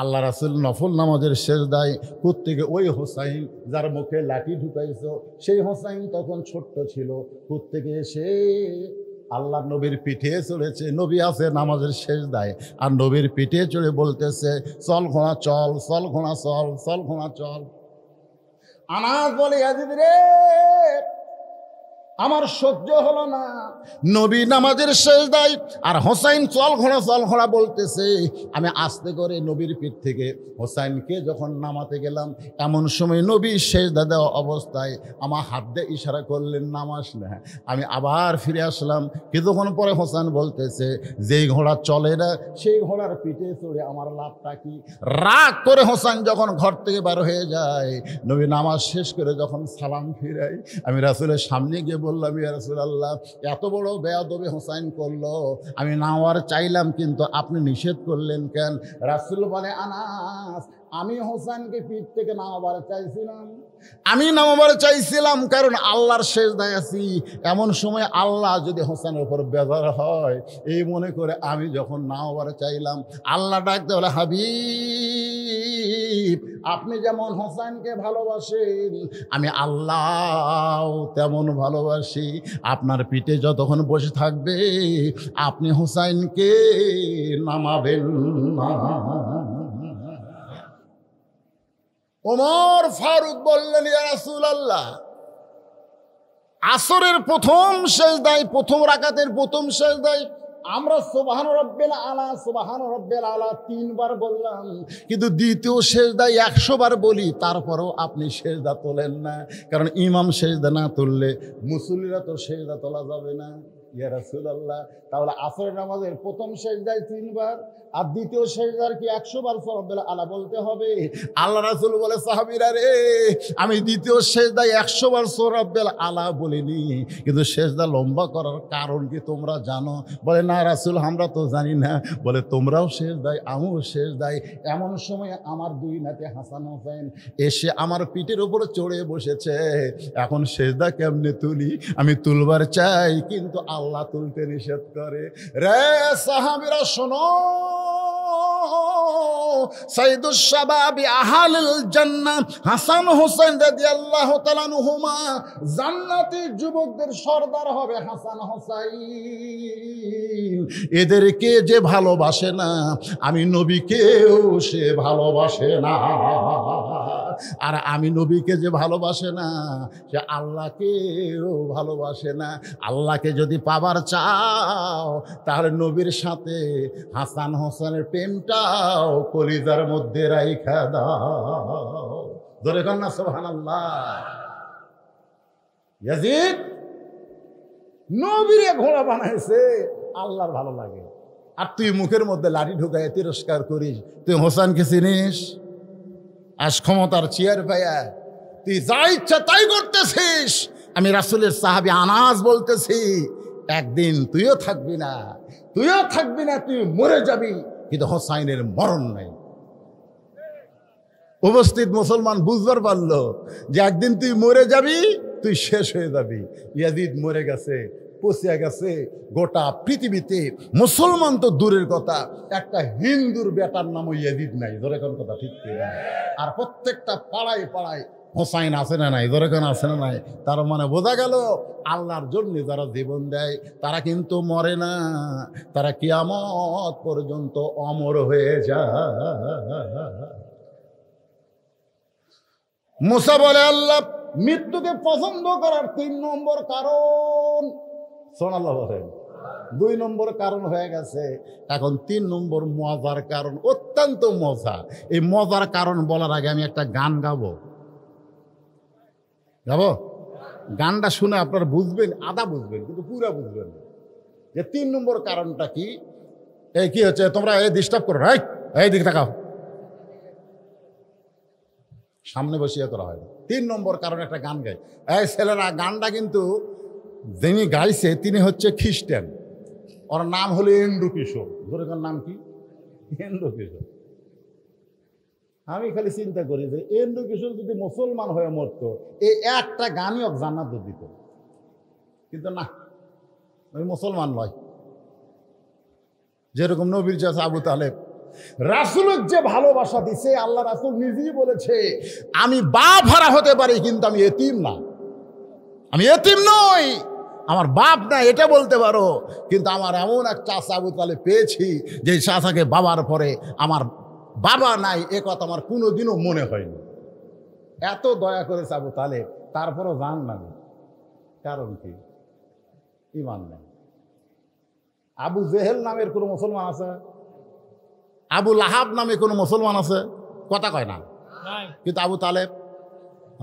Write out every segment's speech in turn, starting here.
আল্লাহ রাসূল নফল নামাজের সেজদায় কোত্থেকে ওই হোসাইন যার মুখে লাঠি ঢুকাইছো সেই হোসাইন তখন ছোট্ট ছিল, কোত্থেকে সে আল্লাহ নবীর পিঠে চড়েছে। নবী আছে নামাজের সেজদায় আর নবীর পিঠে চড়ে বলতেছে, চল ঘোড়া চল, চল ঘোড়া চল, চল ঘোড়া চল। আনাস বলে, ইয়াজিদ রে, আমার সহ্য হলো না। নবী নামাজের সেজদায় আর হোসাইন চল ঘোড়া বলতেছে। আমি আস্তে করে নবীর পিঠ থেকে হোসাইনকে যখন নামাতে গেলাম, এমন সময় নবী সেজদা দেওয়া অবস্থায় আমার হাত দিয়ে ইশারা করলেন নামাজ না। আমি আবার ফিরে আসলাম। কিছুক্ষণ পরে হোসাইন বলতেছে, যেই ঘোড়া চলে না সেই ঘোড়ার পিঠে চড়ে আমার লাভটা কি? রাগ করে হোসাইন যখন ঘর থেকে বার হয়ে যায়, নবী নামাজ শেষ করে যখন সালাম ফিরাই, আমি রাসূলের সামনে গিয়ে বললাম, ইয়া রাসূলুল্লাহ, এত বড় বেয়াদবি হোসাইন করলো, আমি নামার চাইলাম কিন্তু আপনি নিষেধ করলেন কেন? রাসূল বলে, আনাস, আমি হোসাইনকে পিঠ থেকে নামাবার চাইছিলাম কারণ আল্লাহর সেজদায় আছি। এমন সময় আল্লাহ যদি হোসাইনের উপর বেজার হয় এই মনে করে আমি যখন নামাবার চাইলাম, আল্লাহ ডাকতে বলে, হাবিব, আপনি যেমন হোসাইনকে ভালোবাসেন আমি আল্লাহ তেমন ভালোবাসি। আপনার পিঠে যতক্ষণ বসে থাকবে আপনি হোসাইনকে নামাবেন না। ওমর ফারুক বললেন, ইয়া রাসূলুল্লাহ, আসরের প্রথম সেজদায়, প্রথম রাকাতের প্রথম সেজদায় আমরা সুবহান রাব্বিল আলা, সুবহান রাব্বিল আলা 3 বার বললাম, কিন্তু দ্বিতীয় সেজদায় 100 বার বলি, তারপরেও আপনি সেজদা তোলেন না। কারণ ইমাম সেজদা না তুললে মুসল্লিরা তো সেজদা তোলা যাবে না। ইয়া রাসূলুল্লাহ, তাহলে আসরের নামাজের প্রথম সেজদায় 3 বার আর দ্বিতীয় সেজদার কি 100 বার রাব্বিল আলা বলতে হবে? আল্লাহ রাসূল বলে, সাহাবীরা রে, আমি দ্বিতীয় সেজদায় 100 বার রাব্বিল আলা বলিনি, কিন্তু সেজদা লম্বা করার কারণ কি তোমরা জানো? বলে, না রাসূল, আমরা তো জানি না। বলে, তোমরাও সেজদায়, আমিও সেজদায়। এমন সময় আমার 2 নাতি হাসান হোসেন এসে আমার পিঠের উপর চড়ে বসেছে। এখন সেজদা কেমনে তুলি? আমি তুলবার চাই কিন্তু আল্লাহ তুলতে নিষেধ করে। রে সাহাবীরা শোনো, সাইয়্যিদুশ শাবাবি আহলিল জান্নাহ হাসান হোসেন রাদিয়াল্লাহু তাআলা আনহুমা, জান্নাতি যুবকদের সর্দার হবে হাসান হোসাইন। এদেরকে যে ভালোবাসে না, আমি নবীকেও সে ভালোবাসে না। আর আমি নবীকে যে ভালোবাসে না সে আল্লাহকেও ভালোবাসে না। আল্লাহকে যদি পাবার চাও তাহলে নবীর সাথে হাসান হোসেনের প্রেমটাও কলিজার মধ্যে রাইখা দাও। ধরে কর না সুবহানাল্লাহ। ইয়াজিদ নবীরে ঘোড়া বানাইছে, আল্লাহর ভালো লাগে, আর তুই মুখের মধ্যে লাঠি ঢুকায় তিরস্কার করিস। তুই হোসেনকে চিনিস? আজ ক্ষমতার চেয়ার পাইয়া তুই যা ইচ্ছা তাই করতেছিস। আমি রাসূলের সাহাবী আনাস বলতেছি, একদিন তুইও থাকবি না, তুই মরে যাবি, কিন্তু হোসাইনের মরণ নাই। উপস্থিত মুসলমান বুঝবার পারলো যে একদিন তুই মরে যাবি, তুই শেষ হয়ে যাবি। ইয়াজিদ মরে গেছে, পচিয়া গেছে। গোটা পৃথিবীতে মুসলমান তো দূরের কথা, একটা হিন্দুর বেটার নামও ইয়াজিদ নাই। ধরে কোন কথা ঠিক কি? আর প্রত্যেকটা পাড়ায় পাড়ায় হোসাইন আছে না নাই? ধরে কোন আছে না নাই? তার মানে বোঝা গেল আল্লাহর জন্য যারা জীবন দেয় তারা কিন্তু মরে না, তারা কিয়ামত পর্যন্ত অমর হয়ে যায়। মুসা বলে, আল্লাহ মৃত্যুকে পছন্দ করার 3 নম্বর কারণ, সুবহানাল্লাহ বলেন, 2 নম্বর কারণ হয়ে গেছে, এখন 3 নম্বর মজার কারণ, অত্যন্ত মজা। এই মজার কারণ বলার আগে আমি একটা গান গাবো। গানটা শুনে আপনারা বুঝবেন, আধা বুঝবেন কিন্তু পুরা বুঝবেন যে 3 নম্বর কারণটা কি। এই কি হচ্ছে, তোমরা এই ডিস্টার্ব করো, এই দিকে তাকাও, সামনে বসিয়ে করা হয়। 3 নম্বর কারণ একটা গান গায়। এই ছেলেরা, গানটা কিন্তু যিনি গাইছে তিনি হচ্ছে খ্রিস্টান, ওর নাম হলো এন্ড্রু কিশোর। ধরে নাম কি? এন্ড্রু কিশোর। আমি খালি চিন্তা করি যে এন্ড্রু কিশোর যদি মুসলমান হয়ে মরতো, এই একটা গানই ওকে জান্নাত দিত, কিন্তু না, ওই মুসলমান নয়। যেরকম নবীর চাচা আবু তালেব রাসূলের যে ভালোবাসা দিছে, আল্লাহ রাসূল নিজেই বলেছে আমি বাপ হারা হতে পারি কিন্তু আমি এতিম না, আমি এতিম নই, আমার বাপ না এটা বলতে পারো, কিন্তু আমার এমন এক চাচা আবু তালেব পেয়েছি যে চাচাকে বাবার পরে আমার বাবা নাই, এ কথা আমার কোনোদিনও মনে হয়নি। এত দয়া করেছে আবু তালেব, তারপরও জান না। কারণ কি? ঈমান নেই। আবু জেহেল নামের কোনো মুসলমান আছে? আবু লাহাব নামে কোনো মুসলমান আছে? কথা কয় না, কিন্তু আবু তালেব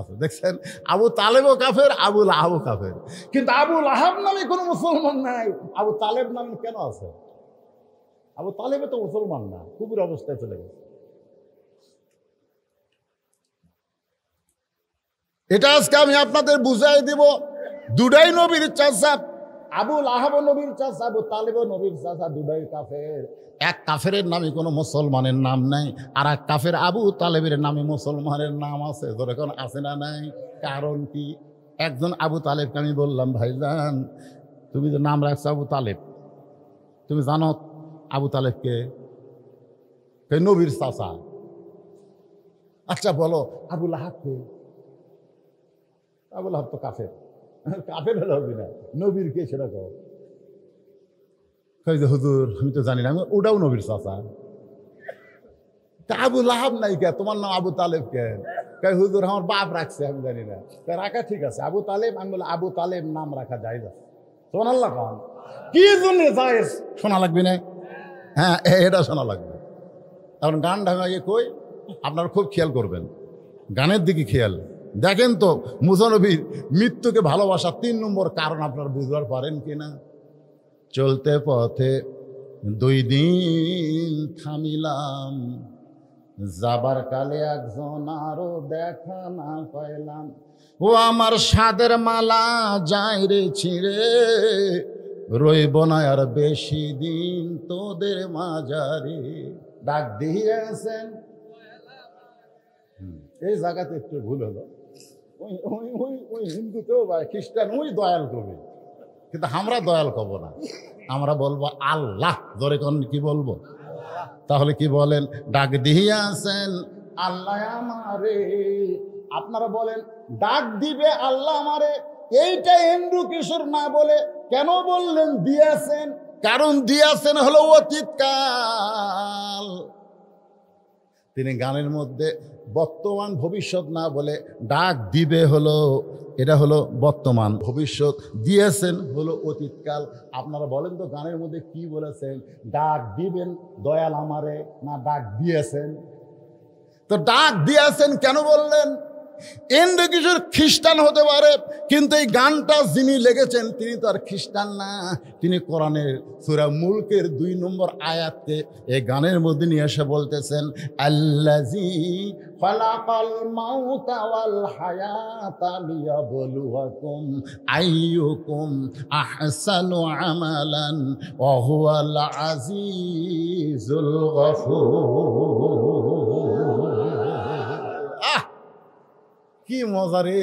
আছে। দেখছেন, আবু তালেবও কাফের, আবু লাহাবও কাফের, কিন্তু আবু লাহাব নামে কোনো মুসলমান নাই। আবু তালেব নামে কেন আছে? আবু তালেবে তো মুসলমান না, কুফুর অবস্থায় চলে গেছে। এটা আজকে আমি আপনাদের বুঝাই দিব। দুটাই নবীর চাচা, আবু লাহাব নবীর চাচা, আবু তালেব নবীর চাচা, দুটাই কাফের। এক কাফের নামে কোনো মুসলমানের নাম নাই, আর এক কাফের আবু তালেবের নামে মুসলমানের নাম আছে। যখন আছে না নাই? কারণ কি? একজন আবু তালেবকে আমি বললাম, ভাইজান তুমি যে নাম রাখছো আবু তালেব, তুমি জানো আবু তালেবকে? নবীর চাচা। আচ্ছা বলো আবু লাহাবকে? আবু লাহাব তো কাফের। কাফের হলে হবে না, নবীর কে সেটা কও। কই যে হুজুর আমি তো জানি না, আমি ওটাও নবীর চাচা। তা আবু লাহাব নাই কে? তোমার নাম আবু তালেব কেন? কই হুজুর আমার বাপ রাখছে, আমি জানি না। রাখা ঠিক আছে, আবু তালেব। আমি বলে আবু তালেব নাম রাখা যায় না। শোনাল্লাহ খান কি জন্য যায় শোনা লাগবে না? হ্যাঁ এটা শোনা লাগবে। কারণ গান ঢাঙ্গাইয়ে কই আপনারা খুব খেয়াল করবেন, গানের দিকে খেয়াল দেখেন তো। মুসা নবীর মৃত্যুকে ভালোবাসা 3 নম্বর কারণ আপনারা বুঝবার পারেন কিনা? চলতে পথে 2 দিন থামিলাম, যাবার কালে একজন আরো দেখা না পাইলাম। ও আমার সাদের মালা যায় রে ছিঁড়ে, রইব না আর বেশি দিন তোদের মাঝারে। ডাক দিয়েছেন, এই জায়গাতে একটু ভুল হলো। ওই হিন্দুতেও বা খ্রিস্টান ওই দয়াল কবি, কিন্তু আমরা দয়াল কব না, আমরা বলবো আল্লাহ। ধরে কোন কি বলবো? তাহলে কি বলেন? ডাক দিয়াছেন আল্লাহ আমারে। আপনারা বলেন ডাক দিবে আল্লাহ আমারে, এইটা হিন্দু কিশোর না বলে কেন বললেন দিয়াছেন? কারণ দিয়াছেন হলো অতীতকাল। তিনি গানের মধ্যে বর্তমান ভবিষ্যৎ না বলে ডাক দিবে হলো, এটা হলো বর্তমান, ভবিষ্যৎ দিয়েছেন হলো অতীতকাল। আপনারা বলেন তো গানের মধ্যে কি বলেছেন? ডাক দিবেন দয়াল আমারে, না ডাক দিয়েছেন? তো ডাক দিয়েছেন কেন বললেন? হিন্দু কিশোর খ্রিস্টান হতে পারে, কিন্তু এই গানটা যিনি লেগেছেন তিনি তো আর খ্রিস্টান না, তিনি কোরআনের সূরা মুলকের 2 নম্বর আয়াতকে এই গানের মধ্যে নিয়ে এসে বলতেছেন, আল্লাযী খালাকাল মাউতা ওয়াল হায়াতা লিয়াবলুয়াকুম আইয়ুকুম আহসানু আমালান ওয়া হুয়াল আজিজুল গফুর। কি মজা রে!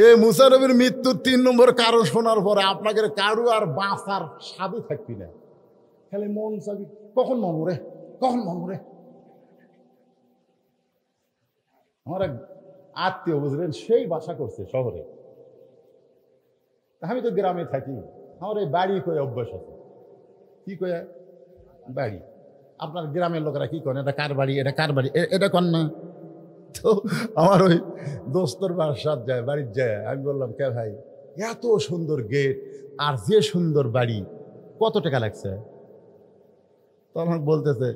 এ মুসা নবীর মৃত্যুর 3 নম্বর কারণ শোনার পরে আপনাকে কারু আর বাঁচার স্বাদই থাকবি না, খালি মন চাবি কখন মরে, কখন মরে। আমার এক আত্মীয় বুঝলেন, সেই বাসা করছে শহরে, আমি তো গ্রামে থাকি। আমার এই বাড়ি কয়ে অভ্যাস আছে। কি কয়ে বাড়ি? আপনার গ্রামের লোকেরা কি করেন? এটা কার বাড়ি, এটা কার বাড়ি, এটা কন না। তো আমার ওই দোস্তর বাসার যায়, বাড়ির যায়, আমি বললাম কে ভাই এত সুন্দর গেট আর যে সুন্দর বাড়ি, কত টাকা লাগছে? তখন বলতেছে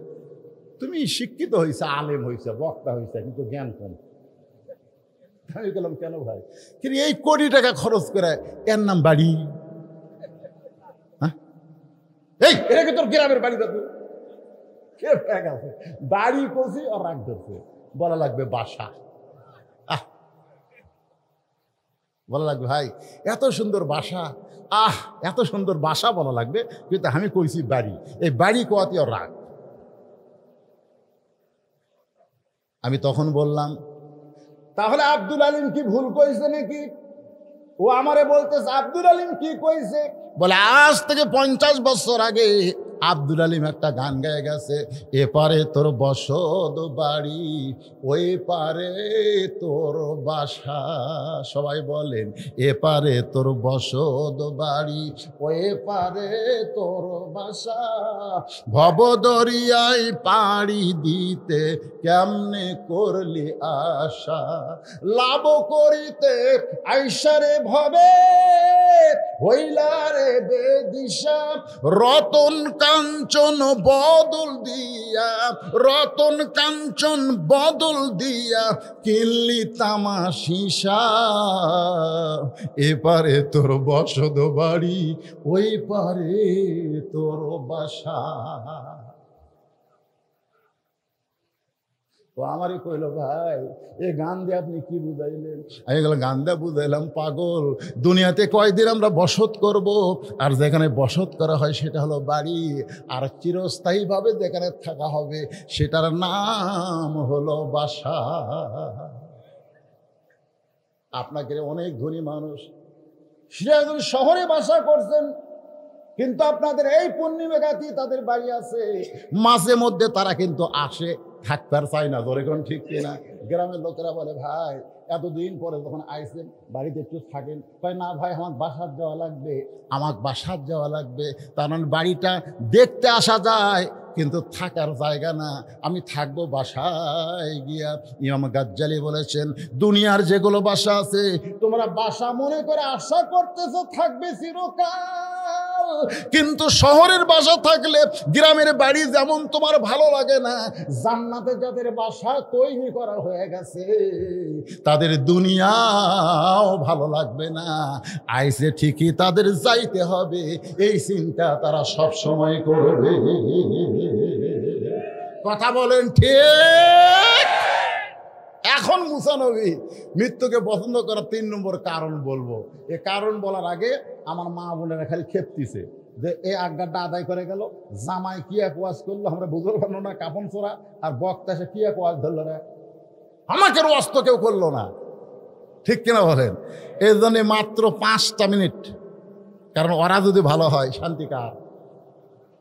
তুমি শিক্ষিত হয়েছে, আলেম হয়েছে, বক্তা হয়েছে, কিন্তু জ্ঞান কম। আমি বললাম কেন ভাই? কিন্তু এই কোটি টাকা খরচ করে এর নাম বাড়ি? হ্যাঁ এই এটা কি তোর গ্রামের বাড়ি? দাদু কে আছে বাড়ি করছি আর রাগ ধরছে, বলা লাগবে বাসা। বলা লাগবে ভাই এত সুন্দর বাসা, এত সুন্দর বাসা বলা লাগবে, কিন্তু আমি কইছি বাড়ি। এই বাড়ি কোয়াতে রাগ। আমি তখন বললাম তাহলে আব্দুল আলিম কি ভুল কইছে নাকি? ও আমারে বলতেছে আব্দুল আলিম কি কইছে? বলে আজ থেকে 50 বছর আগে আব্দুল আলিম একটা গান গায়ে গেছে, এপারে তোর বসত বাড়ি, ওই পারে তোর বাসা। সবাই বলেন, এপারে তোর বসত বাড়ি, ওই পারে তোর বাসা। ভবদরিয়ায় পাড়ি দিতে কেমনে করলি আশা, লাভ করিতে আইসারে ভবে হইলারে বেদিশা। রতন কাঞ্চন বদল দিয়া, রতন কাঞ্চন বদল দিয়া কিনলি তামাশিসা। এপারে তোর বসত বাড়ি, ওই পারে তোর বাসা। তো আমারই কইল, ভাই এ গান দিয়ে আপনি কি বুঝাইলেন? আমি গেলাম, গান দিয়ে বুঝাইলাম, পাগল, দুনিয়াতে কয়দিন আমরা বসত করব, আর যেখানে বসত করা হয় সেটা হলো বাড়ি, আর চিরস্থায়ীভাবে যেখানে থাকা হবে সেটার নাম হলো বাসা। আপনাকে অনেক ধনী মানুষ সিরাজগঞ্জ শহরে বাসা করছেন, কিন্তু আপনাদের এই পূর্ণিমাঘাতি তাদের বাড়ি আছে, মাঝে মধ্যে তারা কিন্তু আসে, থাকতে আর চায় না। ধরে কোন ঠিক কিনা? গ্রামের লোকেরা বলে, ভাই এতদিন পরে যখন আইসেন বাড়িতে একটু থাকেন। কয়, না ভাই আমার বাসার যাওয়া লাগবে, আমার বাসার যাওয়া লাগবে। তার মানে বাড়িটা দেখতে আসা যায় কিন্তু থাকার জায়গা না, আমি থাকবো বাসায় গিয়া। ইমাম গাজ্জালি বলেছেন, দুনিয়ার যেগুলো বাসা আছে তোমরা বাসা মনে করে আশা করতেছো থাকবে চিরকাল, কিন্তু শহরের বাসা থাকলে, গ্রামের বাড়ি যেমন তোমার ভালো লাগে না, জান্নাতে যাদের বাসা তৈরি করা হয়ে গেছে তাদের দুনিয়াও ভালো লাগবে না। আইসে ঠিকই তাদের যাইতে হবে, এই চিন্তা তারা সব সময় করবে। কথা বলেন ঠিক? এখন মুসা নবী মৃত্যুকে পছন্দ করার 3 নম্বর কারণ বলবো। এ কারণ বলার আগে আমার মা বোনেরা খালি খেপতিছে যে এই আজ্ঞাটা আদায় করে গেল, জামাই কি এক ওয়াজ করলো আমরা বুঝতে পারলো না, কাপন চোরা, আর বক্তা সে কি এক ওয়াজ ধরলো না, আমাকে ওয়াজ তো কেউ করলো না। ঠিক কিনা বলেন? এই জন্য মাত্র 5টা মিনিট, কারণ ওরা যদি ভালো হয় শান্তিকার,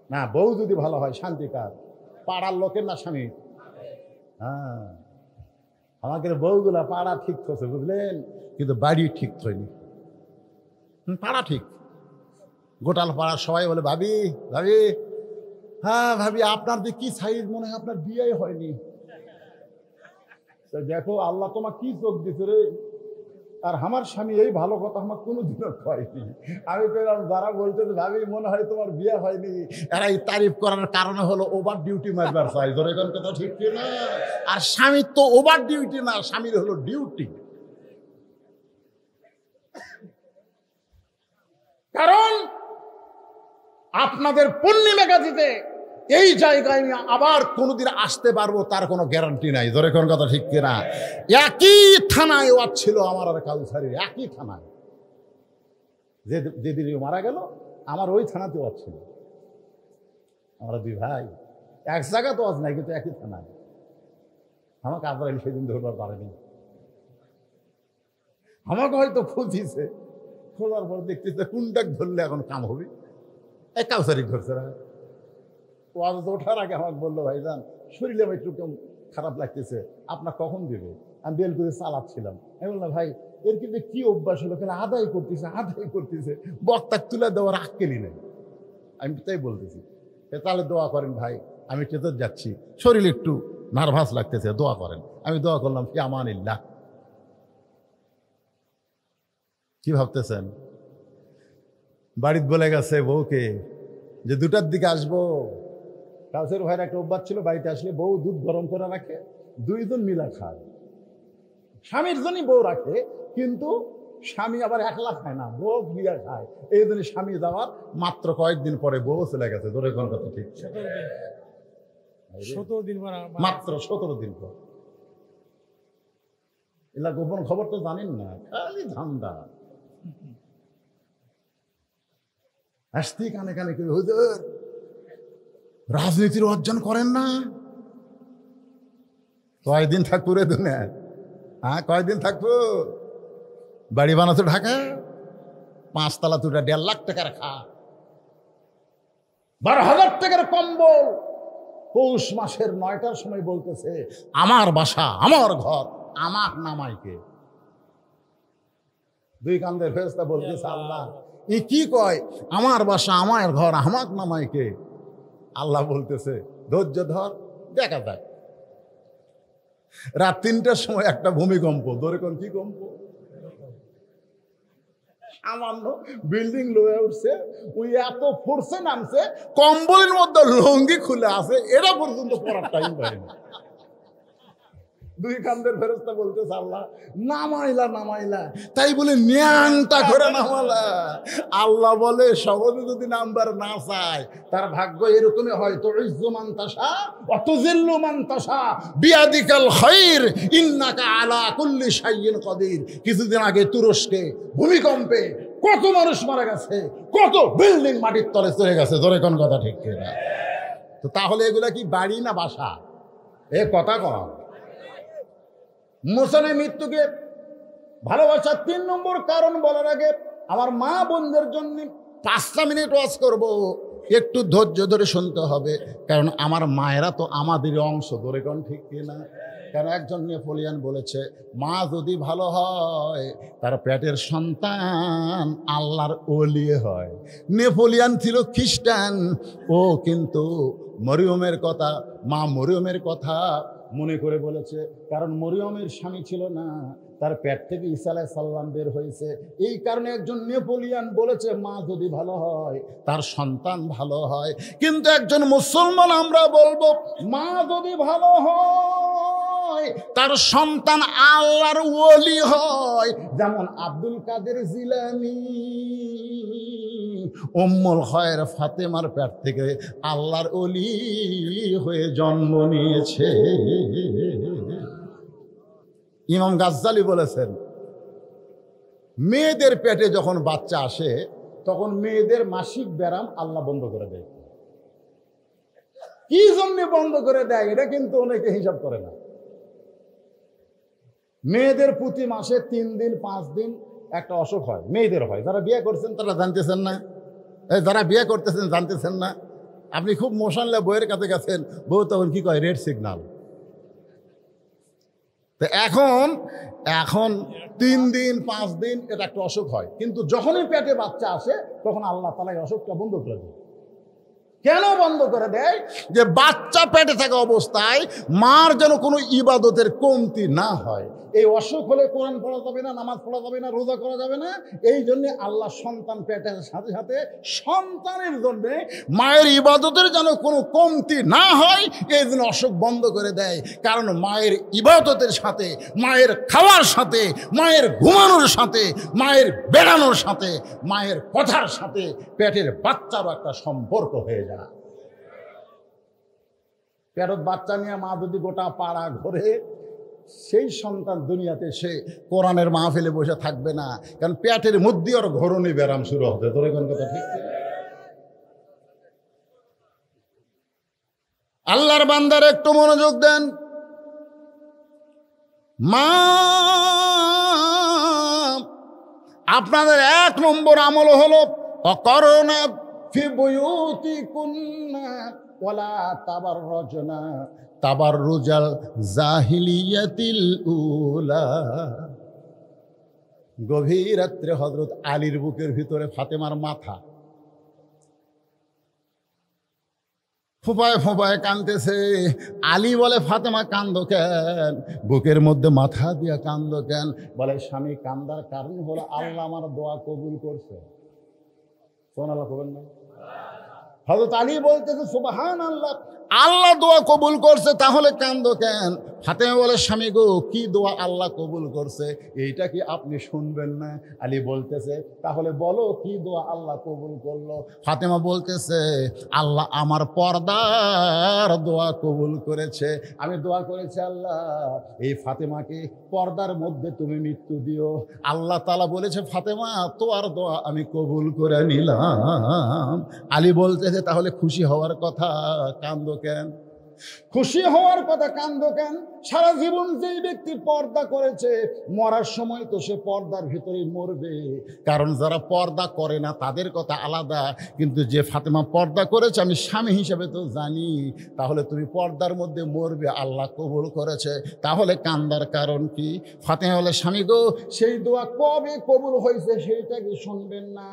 না বউ যদি ভালো হয় শান্তিকার, পাড়ার লোকের না স্বামী। হ্যাঁ, আমাদের বউগুলা পাড়া ঠিক করছে বুঝলেন, কিন্তু বাড়ি ঠিক হয়নি। পাড়া ঠিক, গোটাল পাড়া সবাই বলে, ভাবি ভাবি, হ্যাঁ ভাবি আপনার যে কি সাইজ, মনে হয় আপনার বিয়ে হয়নি। দেখো আল্লাহ তোমার কি চোখ দিছে রে, আর আমার স্বামী এই ভালো কথা আমার কোনোদিনও হয়নি। আমি পেলাম যারা বলতে ভাবি মনে হয় তোমার বিয়ে হয়নি, এরা এই তারিফ করার কারণে হলো ওভার ডিউটি মারবার চাই। ধরে কোন কথা ঠিক না? আর স্বামীর তো ওভার ডিউটি না, স্বামীর হলো ডিউটি। কারণ আপনাদের পূর্ণিমাঘাতিতে এই জায়গায় আমি আবার কোনোদিন আসতে পারবো তার কোনো গ্যারান্টি নাই। ধরে কোন কথা ঠিক কিনা? একই থানায় ওয়াজ ছিল আমার আর কাউসারির, একই থানায়। যেদিন মারা গেল আমার ওই থানাতে ওয়াজ ছিল। আমরা 2 ভাই, এক জায়গা তো ওয়াজ নাই, কিন্তু একই থানায়। আমাকে আজরাইল সেদিন ধরবার পারেনি, আমাকে হয়তো খুঁজিছে, খোঁজার পর দেখতেছে কোনটাক ধরলে এখন কাম হবে, এই কাউসারি ধরছে না। ওয়াজ ওঠার আগে আমাকে বললো, ভাইজান শরীরে আমার একটু খারাপ লাগতেছে, আপনার কখন দেবে? আমি বেল করে চালাচ্ছিলাম। আমি বললাম, ভাই এর কিন্তু কি অভ্যাস হলো, কেন আদায় করতেছে, বক্তাক তুলে দেওয়ার আক্কেলই নেই। আমি তাই বলতেছি, তাহলে দোয়া করেন ভাই, আমি টেতর যাচ্ছি, শরীর একটু নার্ভাস লাগতেছে, দোয়া করেন। আমি দোয়া করলাম, কি আমানিল্লাহ। কি ভাবতেছেন? বাড়িতে বলে গেছে বউকে যে 2টার দিকে আসবো। কাউসের ভাইয়ের একটা অভ্যাস ছিল, বাড়িতে আসলে বউ দুধ গরম করে রাখে, 2 জন মিলা খায়। স্বামীর জন্যই বউ রাখে, কিন্তু স্বামী আবার একলা খায় না, বউ মিলা খায়। এই জন্য স্বামী যাওয়ার মাত্র কয়েকদিন পরে বউ চলে গেছে। ধরে কোন কথা ঠিক? 17 দিন মাত্র 17 দিন পর। এলা গোপন খবর তো জানেন না, খালি ধান্দা। আসতে কানে কানে কেউ, হুজুর রাজনীতির অর্জন করেন না, কয়দিন থাকবো রে দুনিয়া? হ্যাঁ কয়দিন থাকবো? বাড়ি বানাতো ঢাকা, 5 তলা 2টা 1.5 লাখ টাকার খা, 12,000 টাকার কম্বল পৌষ মাসের 9টার সময় বলতেছে আমার বাসা আমার ঘর আমাক নামাইকে। দুই কান্দের ফেরেশতা বলতেছে আল্লাহ ই কি কয় আমার বাসা আমার ঘর আমাক নামাইকে? আল্লাহ বলতেছে ধৈর্য ধর দেখা যাক। রাত 3টার সময় একটা ভূমিকম্প, ধরে কোন কি কম্প, সামান্য বিল্ডিং লয়ে উঠছে, ওই এত ফোর্সে নামছে কম্বলের মধ্যে লঙ্গি খুলে আছে, এটা পর্যন্ত পড়ার টাইম পায়নি। দুই কান্দের ফেরেশতা বলতেছে আল্লাহ নামাইলা নামাইলা, তাই বলে ন্যাংটা করে নামালা। আল্লাহ বলে সহজে যদি নাম্বার না চায় তার ভাগ্য এরকমই হয়, তো ইজ্জু মান তাশা ওয়া তুযিল্লু মান তাশা বিয়াদিকাল খায়র ইন্নাকা আলা কুল্লি শাইইন কাদির। কিছুদিন আগে তুরস্কে ভূমিকম্পে কত মানুষ মারা গেছে, কত বিল্ডিং মাটির তলে চলে গেছে, ধরে কোন কথা ঠিক কিনা? তো তাহলে এগুলা কি বাড়ি না বাসা? এ কথা কম। মুসলমানের মৃত্যুকে ভালোবাসার 3 নম্বর কারণ বলার আগে আমার মা বোনদের জন্য 5টা মিনিট ওয়াজ করব, একটু ধৈর্য ধরে শুনতে হবে, কারণ আমার মায়েরা তো আমাদের অংশ, ধরে কোন ঠিক কিনা? কারণ একজন নেপোলিয়ান বলেছে মা যদি ভালো হয় তার পেটের সন্তান আল্লাহর ওলি হয়। নেপোলিয়ান ছিল খ্রিস্টান, ও কিন্তু মরিয়মের কথা, মা মরিয়মের কথা মনে করে বলেছে, কারণ মরিয়মের স্বামী ছিল না, তার পেট থেকে ঈসা আলাইহিস সালাম বের হয়েছে। এই কারণে একজন নেপোলিয়ান বলেছে মা যদি ভালো হয় তার সন্তান ভালো হয়। কিন্তু একজন মুসলমান আমরা বলবো মা যদি ভালো হয় তার সন্তান আল্লাহর ওলি হয়। যেমন আব্দুল কাদের জিলানী উম্মুল খায়র ফাতেমার পেট থেকে আল্লাহর ওলি হয়ে জন্ম নিয়েছে। ইমাম গাজ্জালি বলেছেন মেয়েদের পেটে যখন বাচ্চা আসে তখন মেয়েদের মাসিক ব্যারাম আল্লাহ বন্ধ করে দেয়। কি জন্য বন্ধ করে দেয় এটা কিন্তু অনেকে হিসাব করে না। মেয়েদের প্রতি মাসে 3 দিন 5 দিন একটা অসুখ হয়, মেয়েদের হয়। যারা বিয়ে করছেন তারা জানতেছেন না, যারা বিয়ে করতেছেন জানতেছেন না। আপনি খুব মোশনলে বইয়ের কাছে গেছেন, বউ তখন কি কয় রেড সিগন্যাল। তো এখন 3 দিন 5 দিন এটা একটা অসুখ হয়, কিন্তু যখনই পেটে বাচ্চা আসে তখন আল্লাহ তাআলা এই অসুখটা বন্ধ করে দেয়। কেন বন্ধ করে দেয়? যে বাচ্চা পেটে থাকা অবস্থায় মার যেন কোনো ইবাদতের কমতি না হয়। এই অসুখ হলে কোরআন পড়া যাবে না, নামাজ পড়া যাবে না, রোজা করা যাবে না। এই জন্যে আল্লাহ সন্তান পেটের সাথে সাথে সন্তানের জন্যে মায়ের ইবাদতের যেন কোনো কমতি না হয়, এই জন্য অসুখ বন্ধ করে দেয়। কারণ মায়ের ইবাদতের সাথে, মায়ের খাওয়ার সাথে, মায়ের ঘুমানোর সাথে, মায়ের বেড়ানোর সাথে, মায়ের কথার সাথে পেটের বাচ্চারও একটা সম্পর্ক হয়ে যায়। পেটত বাচ্চা নিয়ে মা যদি গোটা পাড়া ঘোরে, সেই সন্তান দুনিয়াতে সে কোরআনের মাহফিলে বসে থাকবে না, কারণ পেটের মধ্যে ওর ঘরণী ব্যারাম শুরু হবে। তোর কোন কথা ঠিক? আল্লাহর বান্দার একটু মনোযোগ দেন। মা আপনাদের 1 নম্বর আমল হলো অকরনা ফি বুয়ুতিকুন্না ওয়ালা তাবাররুজনা তাবাররুজাল জাহিলিয়াতিল উলা। গভীর রাত্রে হযরত আলীর বুকের ভিতরে ফাতেমার মাথা, ফোঁপায় ফোঁপায় কাঁদতেছে। আলী বলে ফাতেমা কান্দো কেন? বুকের মধ্যে মাথা দিয়া কান্দো কেন? বলে স্বামী কান্দার কারণ হলো আল্লাহ আমার দোয়া কবুল করছে। সুবহানাল্লাহ কবেন না? হযরত আলী বলতেছে সুবহানাল্লাহ, আল্লাহ দোয়া কবুল করছে, তাহলে কান্দো কেন? ফাতেমা বলে স্বামী গো, কি দোয়া আল্লাহ কবুল করছে এইটা কি আপনি শুনবেন না? আলী বলতেছে তাহলে বলো কি দোয়া আল্লাহ কবুল করলো? ফাতেমা বলতেছে আল্লাহ আমার পর্দার দোয়া কবুল করেছে। আমি দোয়া করেছি আল্লাহ এই ফাতেমাকে পর্দার মধ্যে তুমি মৃত্যু দিও। আল্লাহ তাআলা বলেছে ফাতেমা তোমার দোয়া আমি কবুল করে নিলাম। আলী বলতেছে তাহলে খুশি হওয়ার কথা, কান্দো কেন? খুশি হওয়ার কথা কান্দো কেন? সারা জীবন যেই ব্যক্তি পর্দা করেছে মরার সময় তো সে পর্দার ভিতরেই মরবে। কারণ যারা পর্দা করে না তাদের কথা আলাদা, কিন্তু যে ফাতেমা পর্দা করেছে আমি স্বামী হিসেবে তো জানি, তাহলে তুমি পর্দার মধ্যে মরবে, আল্লাহ কবুল করেছে, তাহলে কান্দার কারণ কি? ফাতেমা বলে, স্বামী গো, সেই দোয়া কবে কবুল হয়েছে সেইটা কি শুনবেন না?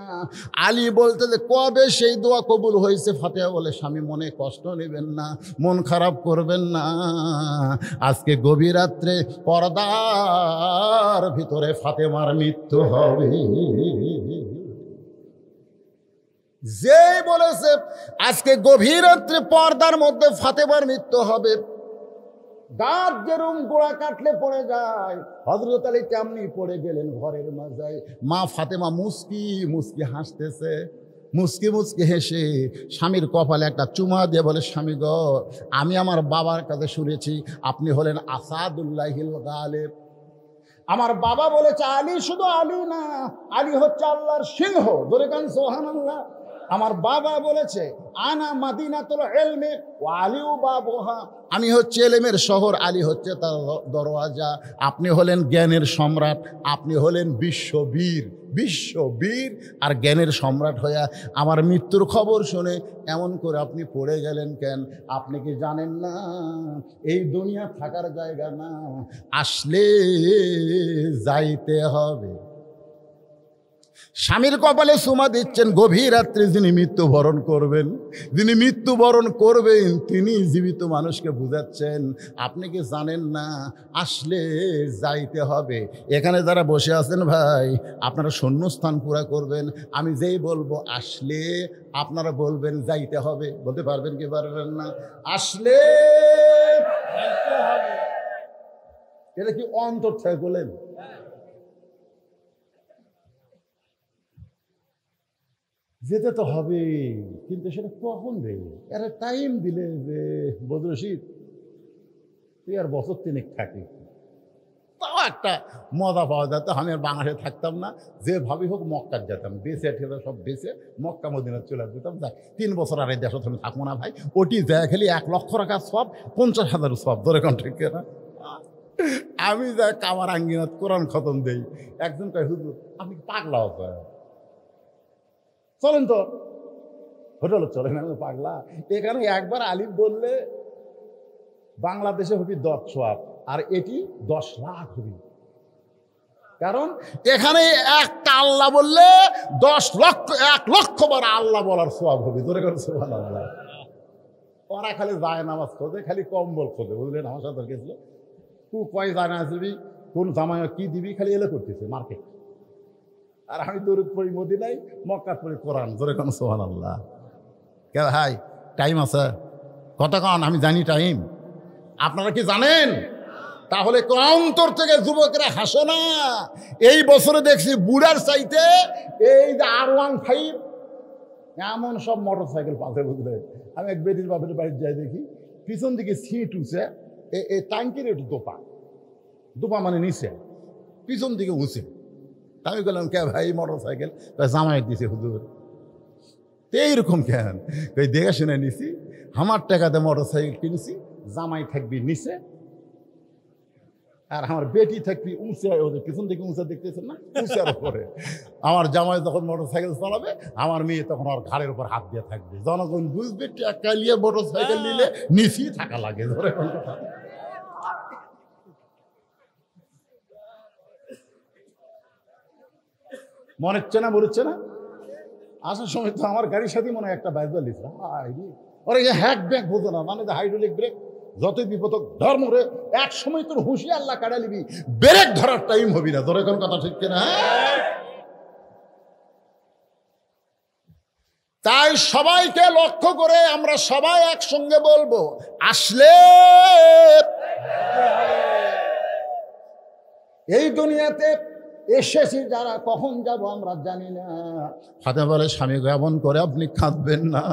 আলী বলতে যে কবে সেই দোয়া কবুল হয়েছে? ফাতেমা বলে, স্বামী মনে কষ্ট নেবেন না, মন খারাপ করবেন না, আজকে গভীর রাত্রে পর্দার ভিতরে ফাতেমার মৃত্যু হবে। যে বলেছে আজকে গভীর রাত্রে পর্দার মধ্যে ফাতেমার মৃত্যু হবে, দাঁত যেরকম গোড়া কাটলে পড়ে যায়, হযরত আলী তেমনি পড়ে গেলেন ঘরের মাঝায়। মা ফাতেমা মুস্কি মুস্কি হাসতেছে, মুস্কি মুস্কি হেসে স্বামীর কপালে একটা চুমা দিয়ে বলে, স্বামী গো, আমি আমার বাবার কাছে শুনেছি আপনি হলেন আসাদুল্লাহিল গালিব। আমার বাবা বলেছে আলী শুধু আলী না, আলী হচ্ছে আল্লাহর সিংহ। ধরে কান সুবহানাল্লাহ। আমার বাবা বলেছে আনা মাদিনাতুল ইলমি ওয়া আলিউ বাবুহা, আমি হচ্ছে এলেমের শহর, আলী হচ্ছে তার দরওয়াজা। আপনি হলেন জ্ঞানের সম্রাট, আপনি হলেন বিশ্ববীর, বিশ্ববীর আর জ্ঞানের সম্রাট হইয়া আমার মৃত্যুর খবর শুনে এমন করে আপনি পড়ে গেলেন কেন? আপনি কি জানেন না এই দুনিয়া থাকার জায়গা না, আসলে যাইতে হবে। স্বামীর কপালে চুমা দিচ্ছেন, গভীর রাত্রে যিনি মৃত্যুবরণ করবেন, যিনি মৃত্যুবরণ করবেন তিনি জীবিত মানুষকে বুঝাচ্ছেন আপনি কি জানেন না আসলে যাইতে হবে। এখানে যারা বসে আছেন ভাই, আপনারা শূন্যস্থান পুরা করবেন, আমি যেই বলবো আসলে আপনারা বলবেন যাইতে হবে। বলতে পারবেন কি পারবেন না? আসলে এটা কি অন্তর থেকে বলেন? যেতে তো হবে, কিন্তু সেটা কখন রে? এর টাইম দিলে যে বদরশিদ তুই আর বছর তিনেক থাকি, তাও একটা মজা পাওয়া যেত। আমি আর বাংলাদেশে থাকতাম না, যেভাবে হোক মক্কার যেতাম, বেঁচে ঠেলে সব বেঁচে মক্কা মদিনা চলে যেতাম। যাক 3 বছর আর এই দেশ আমি থাকবো না ভাই, ওটি যায় খালি 1 লক্ষ টাকা সব, 50,000 সব, ধরে কোন ঠিক না? আমি যা কামার আঙ্গিনাত কোরআন খতম দেই, একজন কয় হুজুর আপনি পাগলা হতো, চলেন তো হোটেল চলেন। আমি পাগলা? এখানে একবার আলিফ বললে বাংলাদেশে হবি 10 সোয়াব, আর এটি 10 লাখ হবি। কারণ এখানে একটা আল্লাহ বললে 10 লক্ষ, 1 লক্ষ বার আল্লাহ বলার সোয়াব হবে। ধরে করে সুবহানাল্লাহ। ওরা খালি যায় নামাজ খোঁজে, খালি কম্বল খোঁজে, বুঝলেন? আমার সাথে গেছিল, তুই কয় যায় না আসবি, কোন জামায় কি দিবি, খালি এলে করতেছে মার্কেট। আর আমি দরুদ পড়ি মদিনায়, মক্কা পড়ি কোরআন। ধরে কোন সুবহানাল্লাহ। কে ভাই টাইম আছে কতক্ষণ? আমি জানি টাইম, আপনারা কি জানেন? তাহলে অন্তর থেকে যুবকেরা হাসে না। এই বছরে দেখছি বুড়ার চাইতে এই যে R15 এমন সব মোটর সাইকেল পাশে, বুঝলে? আমি এক বেটির বাপের বাড়িতে যাই, দেখি পিছন দিকে সিট উঁচে, এই ট্যাঙ্কির একটু দোপা, দোপা মানে নিচে, পিছন দিকে উঁচে। আমি বললাম কে ভাই মোটর সাইকেল? জামাই দিছে হুজুর। এইরকম কেন? দেখে শুনে নিছি, আমার টাকাতে মোটর সাইকেল কিনছি, জামাই থাকবি নিচে আর আমার বেটি থাকবি উঁচে, ওদের পিছন থেকে উঁচা দেখতেছেন না, উঁচার উপরে। আমার জামাই যখন মোটর সাইকেল চালাবে, আমার মেয়ে তখন ওর ঘাড়ের উপর হাত দিয়ে থাকবে। জনগণ বুঝবে টাকা নিয়ে মোটর সাইকেল নিলে নিচেই থাকা লাগে। ধরে মনে হচ্ছে না, বলছে না? আসার সময় তো আমার গাড়ির সাথে মনে হয় একটা বাইক দিচ্ছে, ওরা হ্যাক ব্যাক বোঝো না, মানে হাইড্রোলিক ব্রেক, যতই বিপদ ধর্ম রে এক সময় তোর হুঁশি আল্লাহ কাটা নিবি, ব্রেক ধরার টাইম হবি না। ধরে কোন কথা ঠিক কিনা? তাই সবাইকে লক্ষ্য করে আমরা সবাই একসঙ্গে বলবো আসলে এই দুনিয়াতে এসেছি যারা, কখন যাব আমরা জানি না। ফাতেমা বলে, স্বামী এমন করে আপনি কাঁদবেন না,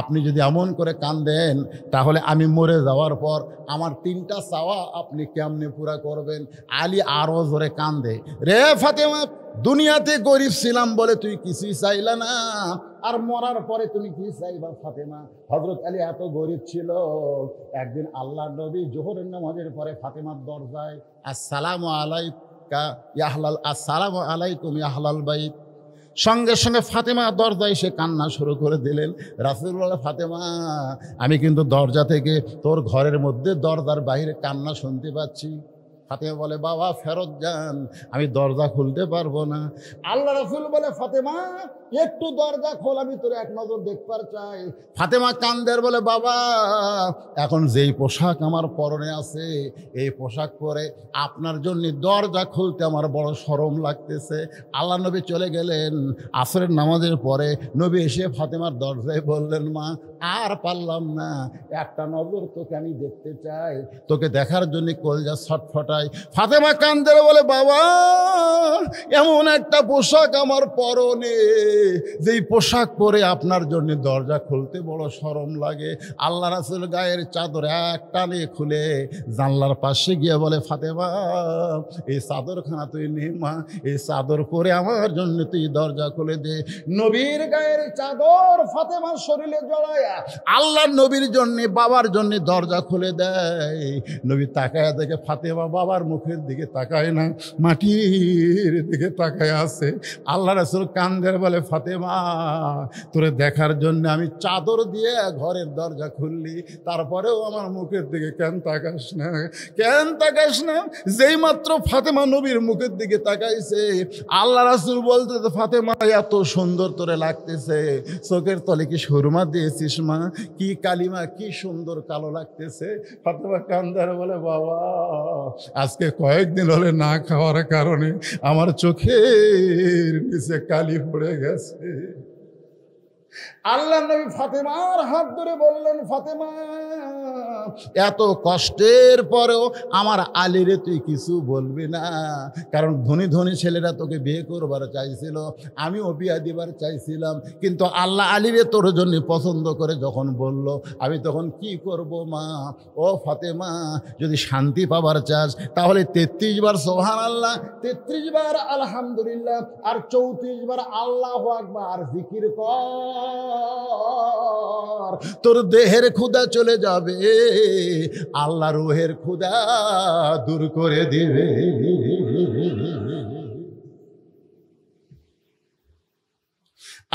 আপনি যদি এমন করে কাঁদেন তাহলে আমি মরে যাওয়ার পর আমার 3টা চাওয়া আপনি কেমনে পুরা করবেন? আলী আরো জোরে কান্দে, রে ফাতেমা দুনিয়াতে গরিব ছিলাম বলে তুই কিছুই চাইলা না, আর মরার পরে তুমি কি চাইবা ফাতেমা? হযরত আলী এত গরিব ছিল, একদিন আল্লাহর নবী জোহরের নামাজের পরে ফাতেমার দরজায় আসসালামু আলাইকা ইয়া আহলাল আসসালামু আলাইকুম ইয়া আহলাল বাইত, সঙ্গে সঙ্গে ফাতেমা দরজায় এসে কান্না শুরু করে দিলেন। রাসূলুল্লাহ, ফাতেমা আমি কিন্তু দরজা থেকে তোর ঘরের মধ্যে দরজার বাইরে কান্না শুনতে পাচ্ছি। ফাতেমা বলে, বাবা ফেরত যান, আমি দরজা খুলতে পারবো না। আল্লাহ রাসূল বলে, ফাতেমা একটু দরজা খোল, আমি তোর এক নজর দেখবার চাই। ফাতেমা কান্দের বলে, বাবা এখন যেই পোশাক আমার পরনে আছে এই পোশাক পরে আপনার জন্য দরজা খুলতে আমার বড় শরম লাগতেছে। আল্লাহ নবী চলে গেলেন। আসরের নামাজের পরে নবী এসে ফাতেমার দরজায় বললেন, মা আর পারলাম না, একটা নজর তোকে আমি দেখতে চাই, তোকে দেখার জন্য কলজা ছটফটাই। ফাতেমা কান্দের বলে, বাবা এমন একটা পোশাক আমার পরনে যেই পোশাক পরে আপনার জন্য দরজা খুলতে বড় শরম লাগে। আল্লাহ রাসূল গায়ের চাদর এক টানে খুলে জানলার পাশে গিয়ে বলে, ফাতেমা এই চাদরখানা তুই নে মা, এই চাদর পরে আমার জন্য তুই দরজা খুলে দে। নবীর গায়ের চাদর ফাতেমার শরীরে জড়ায় আল্লাহ নবীর জন্য বাবার জন্য দরজা খুলে দেয়। নবী তাকায় দেখে ফাতেমা বাবার মুখের দিকে তাকায় না, মাটির দিকে তাকায় আছে। আল্লাহ রাসূল কান্দের বলে, ফাতেমা তোরে দেখার জন্য আমি চাদর দিয়ে ঘরের দরজা খুললি, তারপরেও আমার মুখের দিকে কেন তাকাস না, কেন তাকাস না? যেই মাত্র ফাতেমা নবীর মুখের দিকে তাকাইছে আল্লাহ রাসূল বলতে, ফাতেমা এত সুন্দর তোরে লাগতেছে, চোখের তলে কি সুরমা দিয়েছিস মা? কি কালিমা, কি সুন্দর কালো লাগতেছে। ফাতেমা কান্দার বলে, বাবা আজকে কয়েকদিন হলে না খাওয়ার কারণে আমার চোখের নিচে কালি পড়ে গেছে। আল্লাহ নবী ফাতেমার হাত ধরে বললেন, ফাতেমা এত কষ্টের পরেও আমার আলীরে তুই কিছু বলবি না, কারণ ধনী ধনী ছেলেরা তোকে বিয়ে করবার চাইছিল, আমিও বিয়ে দিবার চাইছিলাম, কিন্তু আল্লাহ আলীরে তোর জন্য পছন্দ করে যখন বলল, আমি তখন কি করব মা? ও ফাতেমা যদি শান্তি পাবার চাস তাহলে 33 বার সুবহানাল্লাহ, 33 বার আলহামদুলিল্লাহ, আর 34 বার আল্লাহু আকবার জিকির কর, তোর দেহের ক্ষুধা চলে যাবে, আল্লাহ রুহের ক্ষুধা দূর করে দিবে।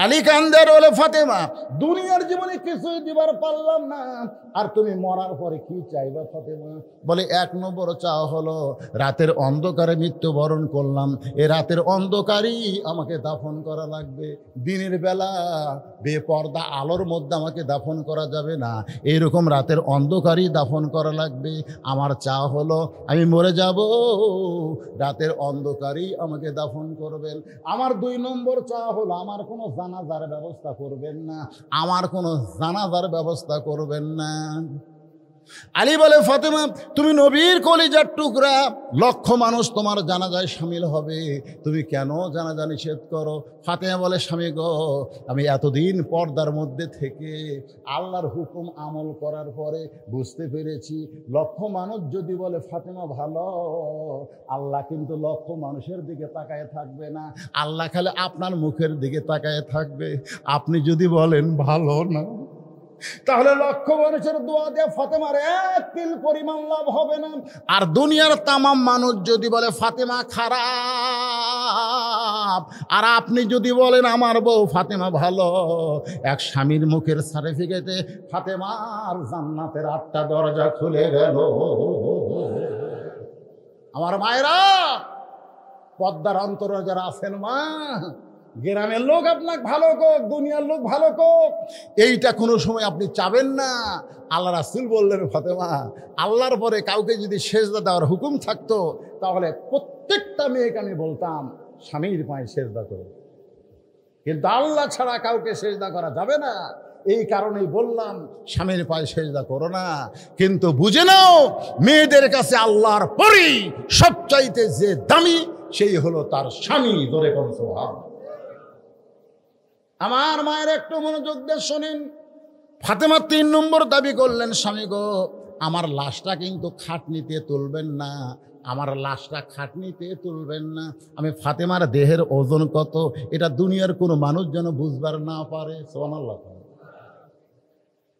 আলী কান্দার বলে, ফাতেমা দুনিয়ার জীবনে কিছুই দিবার পারলাম না, আর তুমি মরার পরে কি চাইবা ফাতেমা? বলে, 1 নম্বর চাওয়া হলো রাতের অন্ধকারে মৃত্যুবরণ করলাম, এ রাতের অন্ধকারই আমাকে দাফন করা লাগবে, দিনের বেলা বেপর্দা আলোর মধ্যে আমাকে দাফন করা যাবে না, এইরকম রাতের অন্ধকারই দাফন করা লাগবে। আমার চাওয়া হলো আমি মরে যাব, রাতের অন্ধকারই আমাকে দাফন করবেন। আমার 2 নম্বর চাওয়া হলো আমার কোনো জানাজার ব্যবস্থা করবেন না, আমার কোনো জানাজার ব্যবস্থা করবেন না। আলী বলে, ফাতেমা তুমি নবীর কলিজার টুকরা, লক্ষ মানুষ তোমার জানাজায় শামিল হবে, তুমি কেন জানাজা নিষেধ করো? ফাতেমা বলে, স্বামী গো আমি এতদিন পর্দার মধ্যে থেকে আল্লাহর হুকুম আমল করার পরে বুঝতে পেরেছি, লক্ষ মানুষ যদি বলে ফাতেমা ভালো, আল্লাহ কিন্তু লক্ষ মানুষের দিকে তাকায় থাকবে না, আল্লাহ খালি আপনার মুখের দিকে তাকায় থাকবে। আপনি যদি বলেন ভালো না, তাহলে লক্ষ মানুষের দোয়া দিয়ে ফাতেমার 1 তিল পরিমাণ লাভ হবে না। আর দুনিয়ার তামাম মানুষ যদি বলে ফাতেমা খারাপ, আর আপনি যদি বলেন আমার বউ ফাতেমা ভালো, এক স্বামীর মুখের সার্টিফিকেটে ফাতেমার জান্নাতের 8টা দরজা খুলে গেল। আমার মায়েরা, পদ্মার অন্তরে যারা আছেন মা, গ্রামের লোক আপনাকে ভালো কোক, দুনিয়ার লোক ভালো কোক, এইটা কোনো সময় আপনি চাবেন না। আল্লাহ রাসূল বললেন, ফাতেমা আল্লাহর পরে কাউকে যদি সেজদা দেওয়ার হুকুম থাকতো তাহলে প্রত্যেকটা মেয়েকে আমি বলতাম স্বামীর পায়ে সেজদা করো, কিন্তু আল্লাহ ছাড়া কাউকে সেজদা করা যাবে না, এই কারণেই বললাম স্বামীর পায়ে সেজদা করো না। কিন্তু বুঝে নাও, মেয়েদের কাছে আল্লাহর পরেই সবচাইতে যে দামি সেই হলো তার স্বামী। ধরে কোন সুবহান। আমার মায়ের একটু মনোযোগ দিয়ে শোনেন। ফাতেমা 3 নম্বর দাবি করলেন, স্বামী গো আমার লাশটা কিন্তু খাটনিতে তুলবেন না, আমার লাশটা খাটনিতে তুলবেন না। আমি ফাতেমার দেহের ওজন কত এটা দুনিয়ার কোনো মানুষ যেন বুঝবার না পারে। সুবহানাল্লাহ।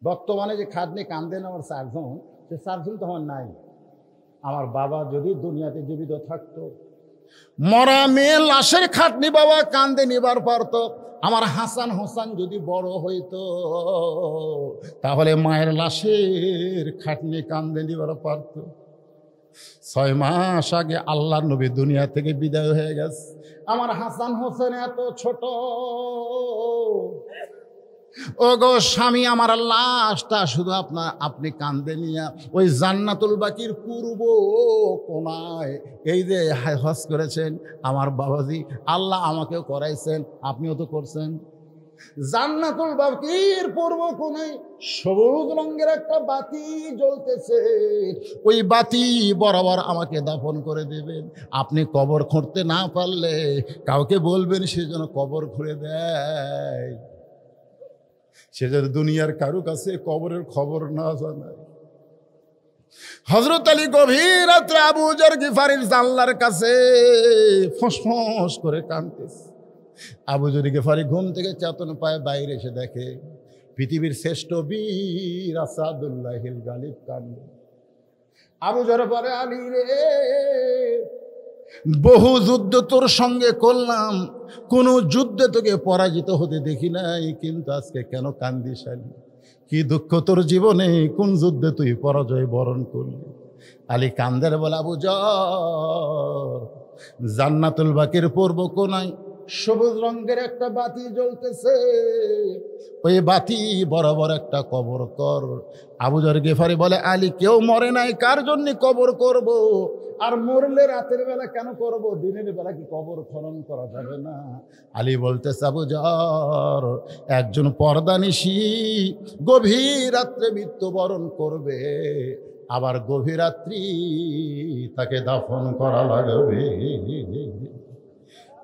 বর্তমানে যে খাটনি কান্দে নেওয়ার সার্জন, সে সার্জন তো আমার নাই। আমার বাবা যদি দুনিয়াতে জীবিত থাকতো, মরা মেয়ে লাশের খাটনি বাবা কান্দে নিবার পারতো। আমার হাসান হোসেন যদি বড় হইতো, তাহলে মায়ের লাশের খাটনি কান্দে নিবার পারতো। 6 মাস আগে আল্লাহ নবী দুনিয়া থেকে বিদায় হয়ে গেছে। আমার হাসান হোসেন এত ছোট। ও গো স্বামী, আমার লাশটা শুধু আপনি কান্দে নিয়া ওই জান্নাতুল বাকির পূর্ব কোনায় এই যে হজ করেছেন আমার বাবাজি, আল্লাহ আমাকেও করাইছেন, আপনিও তো করছেন। জান্নাতুল বাকির পূর্ব কোনায় সবুজ রঙের একটা বাতি জ্বলতেছে, ওই বাতি বরাবর আমাকে দাফন করে দেবেন। আপনি কবর খুঁড়তে না পারলে কাউকে বলবেন সে যেন কবর খুঁড়ে দেয়, সে যেন দুনিয়ার কারো কাছে কবরের খবর না জানায়। হযরত আলী গভীর রাত্রে আবু যর গিফারির জানলার কাছে ফসফস করে কাঁদতেছে। আবু যর গিফারি ঘুম থেকে চেতন পায়, বাইরে এসে দেখে পৃথিবীর শ্রেষ্ঠ বীর আসাদুল্লাহিল গালিব কান্দে। আবু যর পরে, আলী রে, বহু যুদ্ধ তোর সঙ্গে করলাম, কোন যুদ্ধে তোকে পরাজিত হতে দেখি নাই, কিন্তু আজকে কেন কান্দিস আলী? কি দুঃখ তোর জীবনে? কোন যুদ্ধে তুই পরাজয় বরণ করলি? আলী কান্দের বলে, আবু যর, জান্নাতুল বাকির পূর্ব কোনায় সবুজ রঙের একটা বাতি জ্বলতেছে, ওই বাতি বরাবর একটা কবর কর। আবু যর গিফারি বলে, আলী কেউ মরে নাই, কার জন্য কবর করব? আর মরলে রাতের বেলা কেন করব? দিনের বেলা কি কবর খনন করা যাবে না? আলী বলতেছে, আবু যর, একজন পর্দানিশী গভীর রাত্রে মৃত্যুবরণ করবে, আবার গভীর রাত্রি তাকে দাফন করা লাগবে।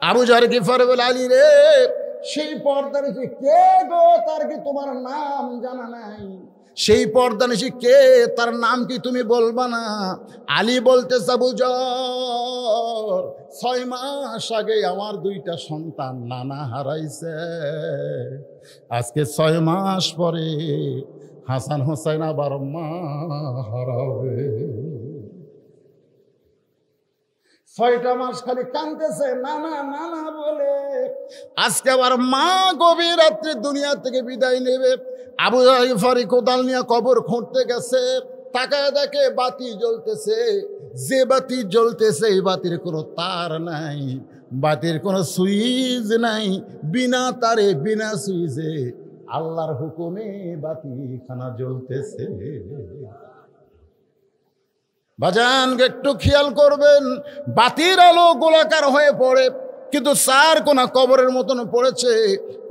আবু যর গিফারি বলে, আলী রে, সেই পর্দানিশী কে গো? তার কি তোমার নাম জানা নাই? সেই পর্দানিশী কে? তার নাম কি তুমি বলবা না? আলী বলতেছে, আবু যর, 6 মাস আগে আমার 2টা সন্তান নানা হারাইছে, আজকে 6 মাস পরে হাসান হোসেন আবার মা হারাবে। 6টা মাস খালি কাঁদতেছে নানা নানা বলে, আজকে আবার মা গভীর রাত্রে দুনিয়া থেকে বিদায় নেবে। আবু যর গিফারি কোদাল নিয়ে কবর খুঁড়তে গেছে, তাকায় দেখে বাতি জ্বলতেছে। যে বাতি জ্বলতেছে এই বাতির কোনো তার নাই, বাতির কোনো সুইচ নাই, বিনা তারে বিনা সুইচে আল্লাহর হুকুমে বাতিখানা জ্বলতেছে। বাজান একটু খেয়াল করবেন, বাতির আলো গোলাকার হয়ে পড়ে, কিন্তু 4 কোনা কবরের মতন পড়েছে।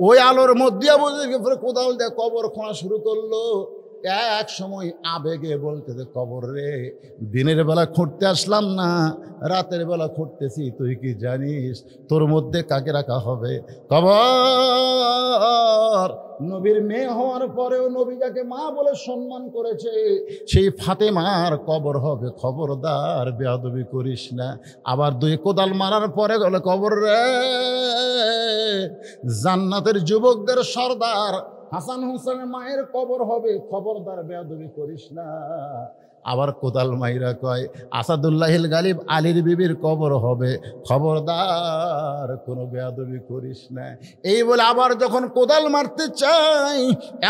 ওই আলোর মধ্যে আবু যর গিফারি কোদাল দিয়ে কবর খোঁড়া শুরু করলো। এক সময় আবেগে বলতেছে, কবর রে, দিনের বেলা খুঁড়তে আসলাম না, রাতের বেলা খুঁড়তেছি, তুই কি জানিস তোর মধ্যে কাকে রাখা হবে? কবর নবীর মেয়ে হওয়ার পরেও নবী যাকে মা বলে সম্মান করেছে, সেই ফাতেমার কবর হবে। খবরদার বেয়াদবি করিস না। আবার 2 কোদাল মারার পরে বলে, কবর রে, জান্নাতের যুবকদের সর্দার হাসান হোসেনের মায়ের কবর হবে, খবরদার বেয়াদবি করিস না। আবার কোদাল মাইরা কয়, আসাদুল্লাহিল গালিব আলীর বিবির কবর হবে, খবরদার কোনো বেয়াদবি করিস না। এই বলে আবার যখন কোদাল মারতে চাই,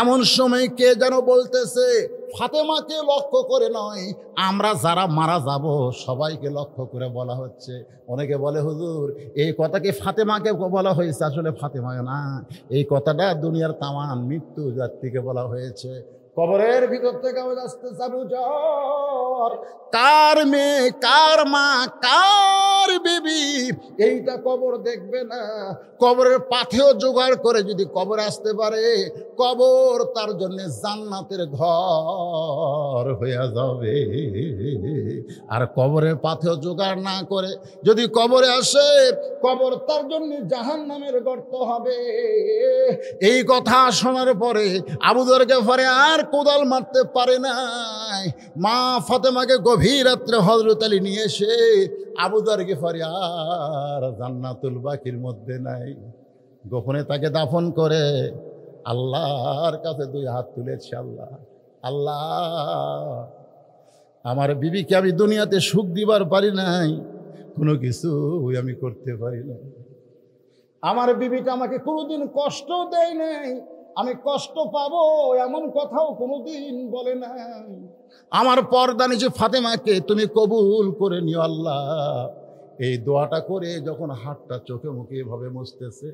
এমন সময় কে যেন বলতেছে, ফাতেমাকে লক্ষ্য করে নয়, আমরা যারা মারা যাব সবাইকে লক্ষ্য করে বলা হচ্ছে। অনেকে বলে, হুজুর এই কথা কি ফাতেমাকে বলা হয়েছে? আসলে ফাতেমা না, এই কথাটা দুনিয়ার তামাম মৃত্যু জাতিকে বলা হয়েছে। কবরের ভিতর থেকে আওয়াজ আসতেছে, আবু যর, কার মেয়ে, কার মা, কার বিবি বিবি এইটা কবর দেখবে না, কবরের পাথেও জোগাড় করে যদি কবরে আসতে পারে, কবর তার জন্য জান্নাতের ঘর হয়ে যাবে। আর কবরের পাথেও জোগাড় না করে যদি কবরে আসে, কবর তার জন্য জাহান্নামের গর্ত হবে। এই কথা শোনার পরে আবু যর গিফারি আর কোদাল মারতে পারে নাই। মা ফাতেমাকে গভীর রাত্রে হযরত আলী নিয়ে এসে আবু যর গিফারি আর জান্নাতুল বাকির মধ্যে নাই, গোপনে তাকে দাফন করে আল্লাহর কাছে দুই হাত তুলেছে। আল্লাহ, আল্লাহ, আমার বিবিকে আমি দুনিয়াতে সুখ দিবার পারি নাই, কোনো কিছু আমি করতে পারি না। আমার বিবিটা আমাকে কোনোদিন কষ্ট দেয় নাই, আমি কষ্ট পাবো এমন কথাও কোনোদিন বলে নাই। আমার পর্দা নিচে ফাতেমাকে তুমি কবুল করে নিও আল্লাহ। এই দোয়াটা করে যখন হাতটা চোখে মুখে এভাবে মুছতেছে,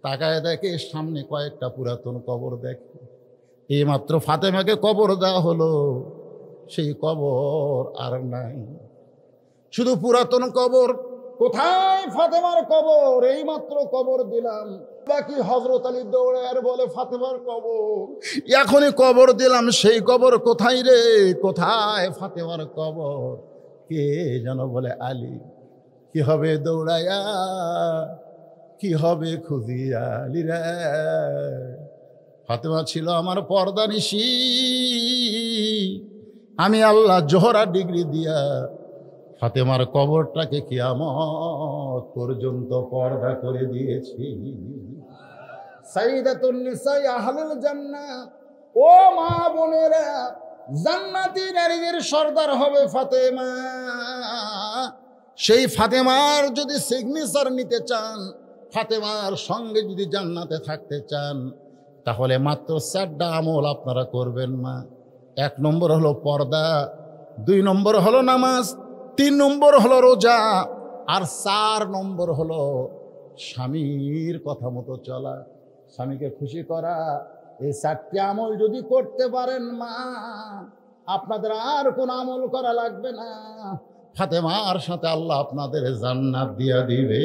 তাকায় দেখে সামনে কয়েকটা পুরাতন কবর দেখে। এইমাত্র ফাতেমাকে কবর দেওয়া হলো, সেই কবর আর নাই, শুধু পুরাতন কবর। কোথায় ফাতেমার কবর? এইমাত্র কবর দিলাম। বাকি হযরত আলী দৌড়ে আর বলে ফাতেমার কবর, এখনই কবর দিলাম, সেই কবর কোথায় রে? কোথায় ফাতেমার কবর? কে যেন বলে আলী। কি হবে দৌড়াইয়া, কি হবে খুঁজিয়া আলী রে? ফাতেমা ছিল আমার পর্দা নিশি, আমি আল্লাহ জোহরা ডিগ্রি দিয়া ফাতেমার কবরটাকে কিয়ামত পর্যন্ত পর্দা করে দিয়েছি। সাইয়্যিদাতুন নিসা আহলুল জান্নাহ, ও মা বোনেরা, জান্নাতি নারীদের সর্দার হবে ফাতেমা। সেই ফাতেমার যদি সিগনেচার নিতে চান, ফাতেমার সঙ্গে যদি জান্নাতে থাকতে চান, তাহলে মাত্র 4টা আমল আপনারা করবেন না। 1 নম্বর হলো পর্দা, 2 নম্বর হলো নামাজ, 3 নম্বর হলো রোজা, আর 4 নম্বর হলো স্বামীর কথা মতো চলা, স্বামীকে খুশি করা। এই 4টি আমল যদি করতে পারেন মা, আপনাদের আর কোন আমল করা লাগবে না। ফাতেমার সাথে আল্লাহ আপনাদের জান্নাত দিয়া দিবে।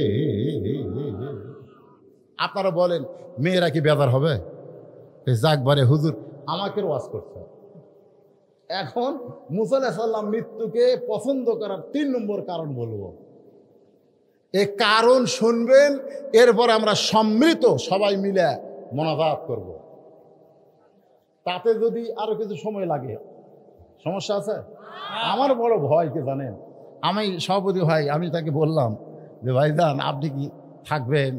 আপনারা বলেন মেয়েরা কি বেজার হবে? যাকবারে হুজুর আমাকে ওয়াজ করছে। এখন মুসা আলাইহিস সালাম মৃত্যুকে পছন্দ করার 3 নম্বর কারণ বলবো। এই কারণ শুনবেন, এরপর আমরা সম্মিলিত সবাই মিলে মোনাজাত করব। তাতে যদি আরো কিছু সময় লাগে, সমস্যা আছে? আমার বড় ভয় কি জানেন, আমি সভাপতি ভাই, আমি তাকে বললাম যে ভাইজান আপনি কি থাকবেন?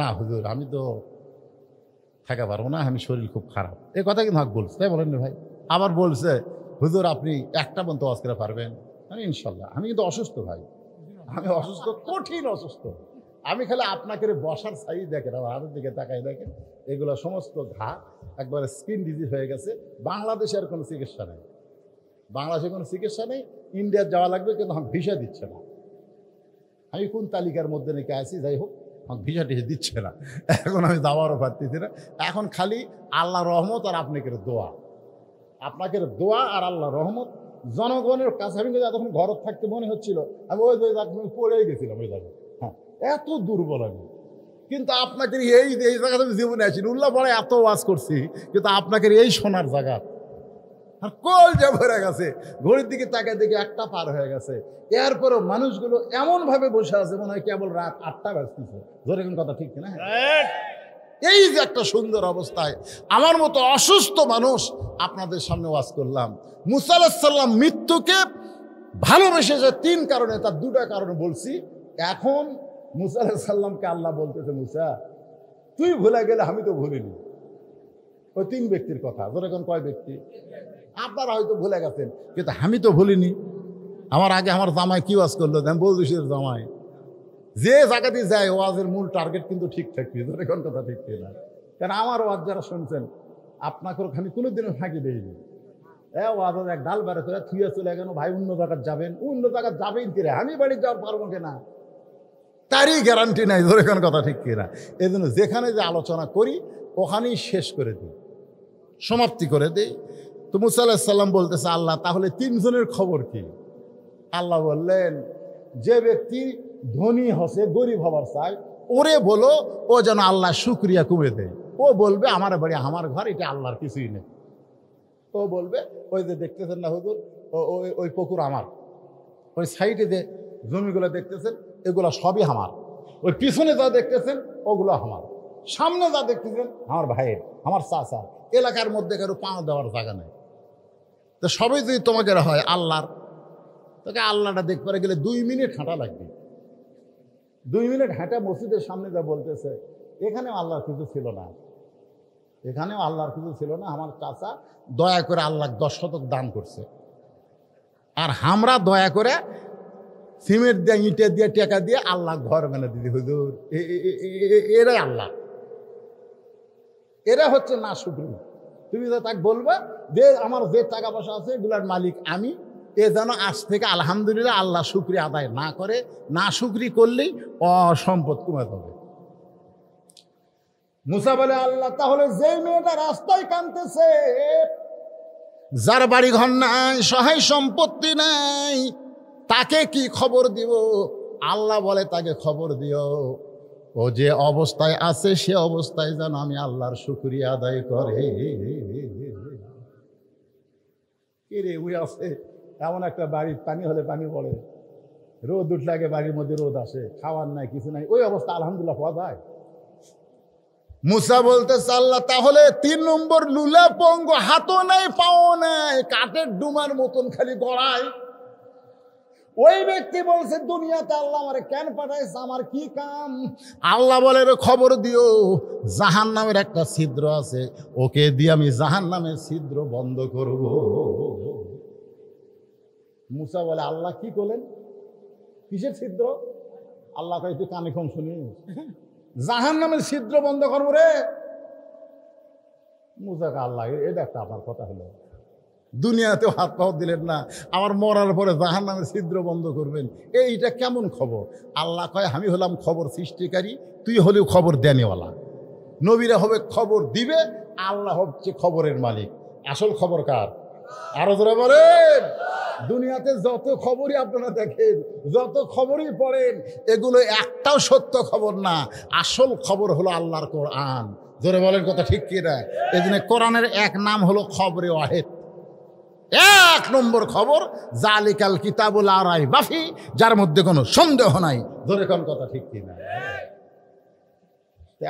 না হুজুর আমি তো থাকা পারবো না, আমি শরীর খুব খারাপ। এই কথা কিন্তু আমাকে বলছে, তাই বলেন না ভাই? আবার বলছে হুজুর আপনি 1টা পর্যন্ত ওয়াজ করে পারবেন? আমি ইনশাল্লাহ। আমি কিন্তু অসুস্থ ভাই, আমি অসুস্থ, কঠিন অসুস্থ। আমি খালি আপনাকে বসার সাইজ দেখেন, আমার হাতের দিকে তাকাই দেখেন, এগুলো সমস্ত ঘা, একবারে স্কিন ডিজিজ হয়ে গেছে। বাংলাদেশে আর কোনো চিকিৎসা নেই, বাংলাদেশে কোনো চিকিৎসা নেই। ইন্ডিয়ার যাওয়া লাগবে, কিন্তু আমাকে ভিসা দিচ্ছে না। আমি কোন তালিকার মধ্যে নাকি আছি, যাই হোক আমাকে ভিসা টিসা দিচ্ছে না। এখন আমি যাওয়ারও পারতেছি না। এখন খালি আল্লাহ রহমত আর আপনাকে দোয়া, আপনাকে দোয়া আর আল্লাহ রহমত। জনগণের কাছে আমি যখন ঘর থাকতে মনে হচ্ছিল আমি ওই পড়েই গেছিলাম ওই জায়গায়। হ্যাঁ, এত দুর্বল আমি। কিন্তু আপনাকে এই জায়গাতে আমি জীবনে আছি, উল্লাহ পরে এত ওয়াজ করছি, কিন্তু আপনাকে এই সোনার জায়গা আর কল যা ভরে গেছে। ঘড়ির দিকে তাকায় দেখে 1টা পার হয়ে গেছে। এরপরও মানুষগুলো এমনভাবে বসে আছে মনে হয় কেবল রাত 8টা বাজতেছে। ধরে কোন কথা ঠিক না? এই যে একটা সুন্দর অবস্থায় আমার মতো অসুস্থ মানুষ আপনাদের সামনে ওয়াজ করলাম। মুসা আলাইহিস সালাম মৃত্যুকে ভালোবেসে যে 3 কারণে, তার 2টা কারণ বলছি। এখন মুসা আলাইহিস সালামকে আল্লাহ বলতেছে, মুসা তুই ভুলে গেলে আমি তো ভুলিনি। ওই 3 ব্যক্তির কথা। ধরে কোন কয় ব্যক্তি? আপনারা হয়তো ভুলে গেছেন, কিন্তু আমি তো ভুলিনি। আমার আগে আমার জামাই কি ওয়াজ করলো, আমি বলছি জামাই যে জায়গাতে যায় ওয়াজের মূল টার্গেট কিন্তু ঠিক থাকবে। ধরে কোন কথা ঠিক না? কারণ আমার ওয়াজ যারা শুনছেন, আপনাকে আমি কোনোদিনও ফাঁকি দেইনি। ওয়াজ এক ডাল বেড়ে করে থুয়ে চলে গেল, ভাই অন্য জায়গায় যাবেন, অন্য জায়গায় যাবেন কিনা, আমি বাড়ি যাওয়ার পারবো কিনা তারই গ্যারান্টি নাই। ধরে কোন কথা ঠিক কিনা? এই জন্য যেখানে যে আলোচনা করি ওখানেই শেষ করে দিই, সমাপ্তি করে দিই। তো মুসা আলাইহিস সালাম বলতেছে, আল্লাহ তাহলে 3 জনের খবর কি? আল্লাহ বললেন, যে ব্যক্তি ধনী হসে গরিব হবার চাই, ওরে বলো ও যেন আল্লাহ শুক্রিয়া কমে দেয়। ও বলবে আমার বাড়ি আমার ঘর, এটা আল্লাহর কিছুই নেই। ও বলবে ওই যে দেখতেছেন না হুজুর, ওই পুকুর আমার, ওই সাইডে যে জমিগুলো দেখতেছেন এগুলো সবই আমার, ওই পিছনে যা দেখতেছেন ওগুলো আমার, সামনে যা দেখতেছেন আমার ভাইয়ের, আমার চাচার, এলাকার মধ্যে কারো পা দেওয়ার জায়গা নেই। তো সবই যদি তোমাকে হয় আল্লাহর, তোকে আল্লাহটা দেখতে গেলে 2 মিনিট হাঁটা লাগবে। 2 মিনিট হাঁটা মসজিদের সামনে যা বলতেছে এখানেও আল্লাহর কিছু ছিল না, এখানেও আল্লাহর কিছু ছিল না। আমার চাচা দয়া করে আল্লাহ 10 শতক দান করছে, আর আমরা দয়া করে সিমেন্ট দিয়ে ইটে দিয়ে টেকা দিয়ে আল্লাহ ঘর বানা দিদি হুজুর। এরাই আল্লাহ, এরা হচ্ছে না শুকরি। তুমি তো তাকে বলবা যে আমার যে টাকা পয়সা আছে এগুলার মালিক আমি, এ যেন আজ থেকে আলহামদুলিল্লাহ আল্লাহ শুকরি আদায় না করে, না শুকরি করলেই অসম্পদ কমে যাবে। মুসা বলে আল্লাহ তাহলে যেই মেয়েটা রাস্তায় কাঁদতেছে, যার বাড়ি ঘর নাই, সহায় সম্পত্তি নাই, তাকে কি খবর দিব? আল্লাহ বলে তাকে খবর দিও, ও যে অবস্থায় আছে সে অবস্থায় যেন আমি আল্লাহর শুকরিয়া আদায় করে। রে ওই আছে এমন একটা বাড়ির পানি হলে পানি পড়ে, রোদ উঠলে আগে বাড়ির মধ্যে রোদ আসে, খাওয়ার নাই কিছু নাই, ওই অবস্থা আলহামদুলিল্লাহ পাওয়া যায়। মুসা বলতেছে আল্লাহ তাহলে 3 নম্বর লুলা পঙ্গ, হাতও নাই পাও নাই, কাঠের ডুমার মতন খালি গড়ায়, ওই ব্যক্তি বলছে দুনিয়াতে আল্লাহ আমারে কেন পাঠাইছে, আমার কি কাম? আল্লাহ বলে খবর দিও জাহান্নামের একটা ছিদ্র আছে, ওকে দিয়ে আমি জাহান্নামের ছিদ্র বন্ধ করব। মুসা বলে আল্লাহ কি করলেন, কিসের ছিদ্র? আল্লাহ কয় তুই কানে কম শুনি, জাহান্নামের ছিদ্র বন্ধ করবো রে। মুসাকে আল্লাহ এটা একটা আমার কথা হলো, দুনিয়াতেও হাত পাও দিলেন না, আমার মরার পরে জাহান্নামের ছিদ্র বন্ধ করবেন, এইটা কেমন খবর? আল্লাহ কয় আমি হলাম খবর সৃষ্টিকারী, তুই হলেও খবর দেনেওয়ালা। নবীরা হবে খবর দিবে, আল্লাহ হচ্ছে খবরের মালিক। আসল খবর কার? আরো জোরে বলেন। দুনিয়াতে যত খবরই আপনারা দেখেন, যত খবরই পড়েন, এগুলো একটাও সত্য খবর না, আসল খবর হলো আল্লাহর কোরআন। জোরে বলেন কথা ঠিক কি না? এই জন্য কোরআনের এক নাম হলো খবরে ওয়াহিদ। 1 নম্বর খবর জালিকাল কিতাবুল লা রাইবা ফি, যার মধ্যে কোনো সন্দেহ নাই। জোরে কোন কথা ঠিক কি না?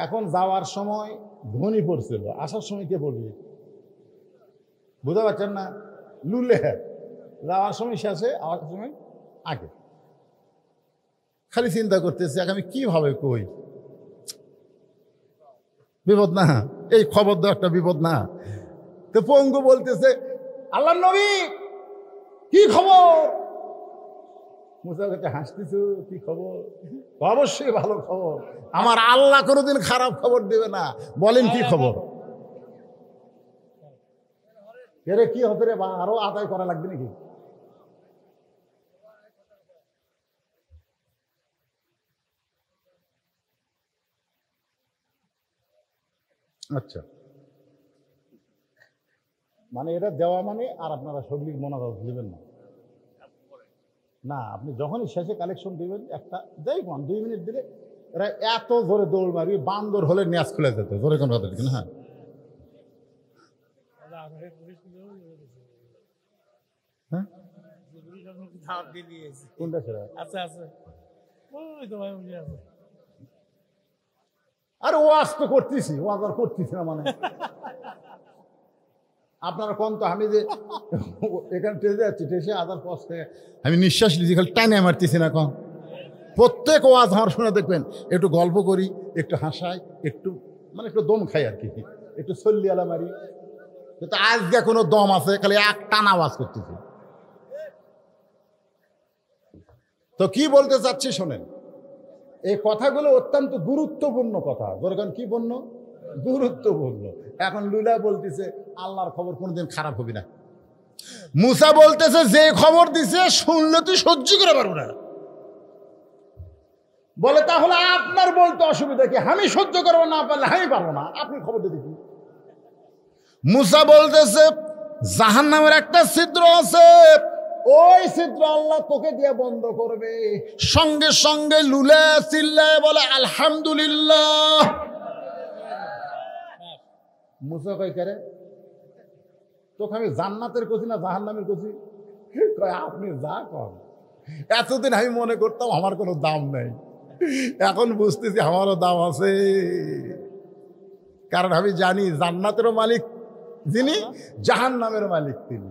এখন যাওয়ার সময় ধ্বনি পড়ছিল, আসার সময় কে বলবে? বুঝতে পারছেন না? লুলে যাওয়ার সময় শেষে, আসার সময় আগে। খালি চিন্তা করতেছে আমি কিভাবে কই, বিপদ না? এই খবর দেওয়া একটা বিপদ না? তো পঙ্গু বলতেছে আল্লাহর নবী কি খবর? মুসা কাছে হাসতেছ, কি খবর? অবশ্যই ভালো খবর, আমার আল্লাহ কোনোদিন খারাপ খবর দেবে না। বলেন কি খবর? এরে কি হতে রে, বা আরো আদায় করা লাগবে নাকি? আচ্ছা, মানে এটা দেওয়া মানে, আর আপনারা সবলিক মনোভাব দিবেন না। না, আপনি যখনই শেষে কালেকশন দিবেন একটা দেখুন 2 মিনিট দিলে এরা এত জোরে দৌড় মারবি, বান্দর হলে ন্যাস খুলে যেত। জোরে কোনো কথা ঠিক না? হ্যাঁ, কোনটা সেরা? আরে ওয়াজ তো করতেছি, ওয়াজ আর করতেছি না মানে আপনারা কোন তো, আমি যে এখানে টেসে যাচ্ছি, টেসে আদার পথে আমি নিঃশ্বাস নিচ্ছি, খালি টাইনে মারতেছি না। কম প্রত্যেক ওয়াজ আমার শুনে দেখবেন, একটু গল্প করি, একটু হাসাই, একটু মানে একটু দম খাই আর কি, একটু সল্লিয়ালা মারি। কিন্তু আজকে কোনো দম আছে, খালি এক টানা আওয়াজ করতেছি। তো কি বলতে চাচ্ছি শোনেন, এই কথাগুলো অত্যন্ত গুরুত্বপূর্ণ কথা। যেরকম কি পূর্ণ? গুরুত্বপূর্ণ। এখন লুলা বলতেছে আল্লাহর খবর কোনোদিন খারাপ হবে না। মুসা বলতেছে যে খবর দিছে শুনলে তুই সহ্য করে পারবো না। বলে তাহলে আপনার বলতে অসুবিধা কি? আমি সহ্য করবো না পারলে আমি পারবো না, আপনি খবর দিয়ে দিন। মুসা বলতেছে জাহান্নামের একটা ছিদ্র আছে, ওই ছিদ্র আল্লাহ তোকে দিয়ে বন্ধ করবে। সঙ্গে সঙ্গে লুলে চিল্লায় বলে আলহামদুলিল্লাহ। মুসা কই করে তোকে আমি জান্নাতের কছি না জাহান্নামের কছি? কয় আপনি যা কন। এতদিন আমি মনে করতাম আমার কোনো দাম নেই, এখন বুঝতেছি আমারও দাম আছে। কারণ আমি জানি জান্নাতেরও মালিক যিনি, জাহান্নামের মালিক তিনি।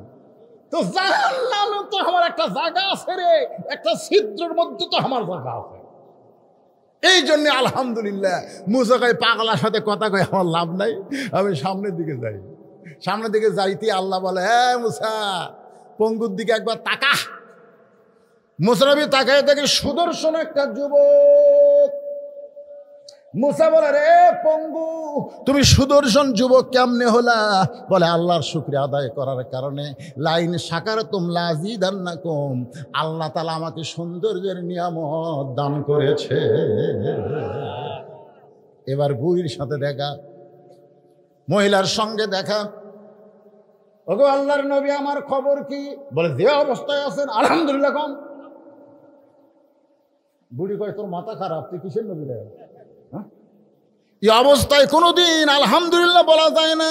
তো জাহান্নামে তো আমার একটা জায়গা আছে রে, একটা ছিদ্রের মধ্যে তো আমার জায়গা আছে। এই জন্য আলহামদুলিল্লাহ। মুসা কয় পাগলার সাথে কথা কয় আমার লাভ নাই, আমি সামনের দিকে যাই। সামনের দিকে যাইতে আল্লাহ বলে হ্যাঁ মুসা পঙ্গুর দিকে একবার তাকা। মুসা নবী তাকায় দেখে সুদর্শন একটা যুবক। মুসা বলে রে পঙ্গু তুমি সুদর্শন যুবক কেমনে হলা? বলে আল্লাহর শুকরিয়া আদায় করার কারণে। লাইন শাকারতুম লাযীদান্নাকুম, আল্লাহ তাআলা আমাকে সৌন্দর্যের নিয়ামত দান করেছে। এবার বুড়ির সাথে দেখা, মহিলার সঙ্গে দেখা। ওগো আল্লাহর নবী আমার খবর কি? বলে যে অবস্থায় আছেন আলহামদুলিল্লাহ কম। বুড়ি কয় তোর মাথা খারাপ, তুই কিসের নবী রে? এই অবস্থায় কোনোদিন আলহামদুলিল্লাহ বলা যায় না।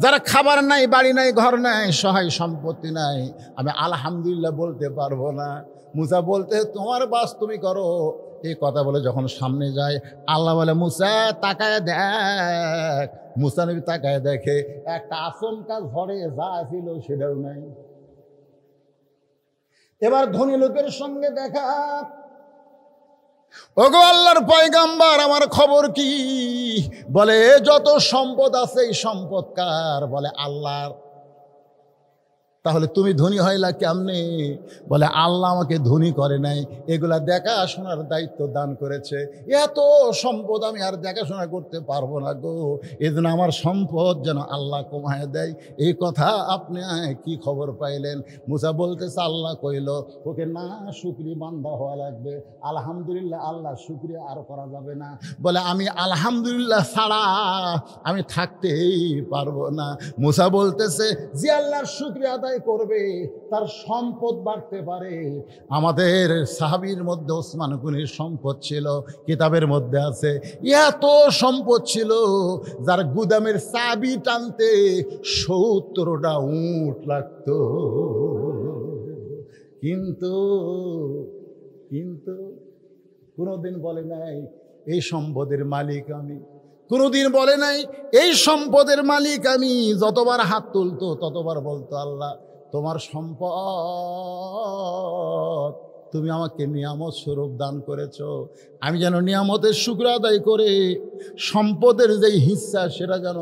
যারা খাবার নাই, বাড়ি নাই, ঘর নাই, সহায় সম্পত্তি নাই, আমি আলহামদুলিল্লাহ বলতে পারবো না। মুসা বলতে তোমার বাস তুমি করো। এই কথা বলে যখন সামনে যায় আল্লাহ বলে মুসা তাকায় দেখ। মুসা নবী তাকায় দেখে একটা আচমকা ঝড়ে যা ছিল সেটাও নাই। এবার ধনী লোকের সঙ্গে দেখা। ওগো আল্লাহর পয়গাম্বার আমার খবর কি? বলে যত সম্পদ আছে এই সম্পদ কার? বলে আল্লাহর। তাহলে তুমি ধনী হইলা কেমনে? বলে আল্লাহ আমাকে ধনী করে নাই, এগুলা দেখাশোনার দায়িত্ব দান করেছে। এত সম্পদ আমি আর দেখাশোনা করতে পারবো না গো, এজন্য আমার সম্পদ যেন আল্লাহ কমায় দেয়। এই কথা আপনি কি খবর পাইলেন? মুসা বলতেছে আল্লাহ কইল ওকে না শুকরি বান্দা হওয়া লাগবে। আলহামদুলিল্লাহ আল্লাহ শুকরিয়া আর করা যাবে না। বলে আমি আলহামদুলিল্লাহ ছাড়া আমি থাকতেই পারবো না। মুসা বলতেছে যে আল্লাহর শুকরিয়া আদায় করবে তার সম্পদ বাড়তে পারে। আমাদের সাহাবীর মধ্যে ওসমান গনির সম্পদ ছিল, কিতাবের মধ্যে আছে এত সম্পদ ছিল যার গুদামের চাবি টানতে 70টা উট লাগতো। কিন্তু কিন্তু কোনোদিন বলে নাই এই সম্পদের মালিক আমি। কোনোদিন বলে নাই এই সম্পদের মালিক আমি। যতবার হাত তুলতো ততবার বলতো আল্লাহ তোমার সম্পদ তুমি আমাকে নিয়ামত স্বরূপ দান করেছ, আমি যেন নিয়ামতের শুকর আদায় করে সম্পদের যেই হিস্সা সেটা যেন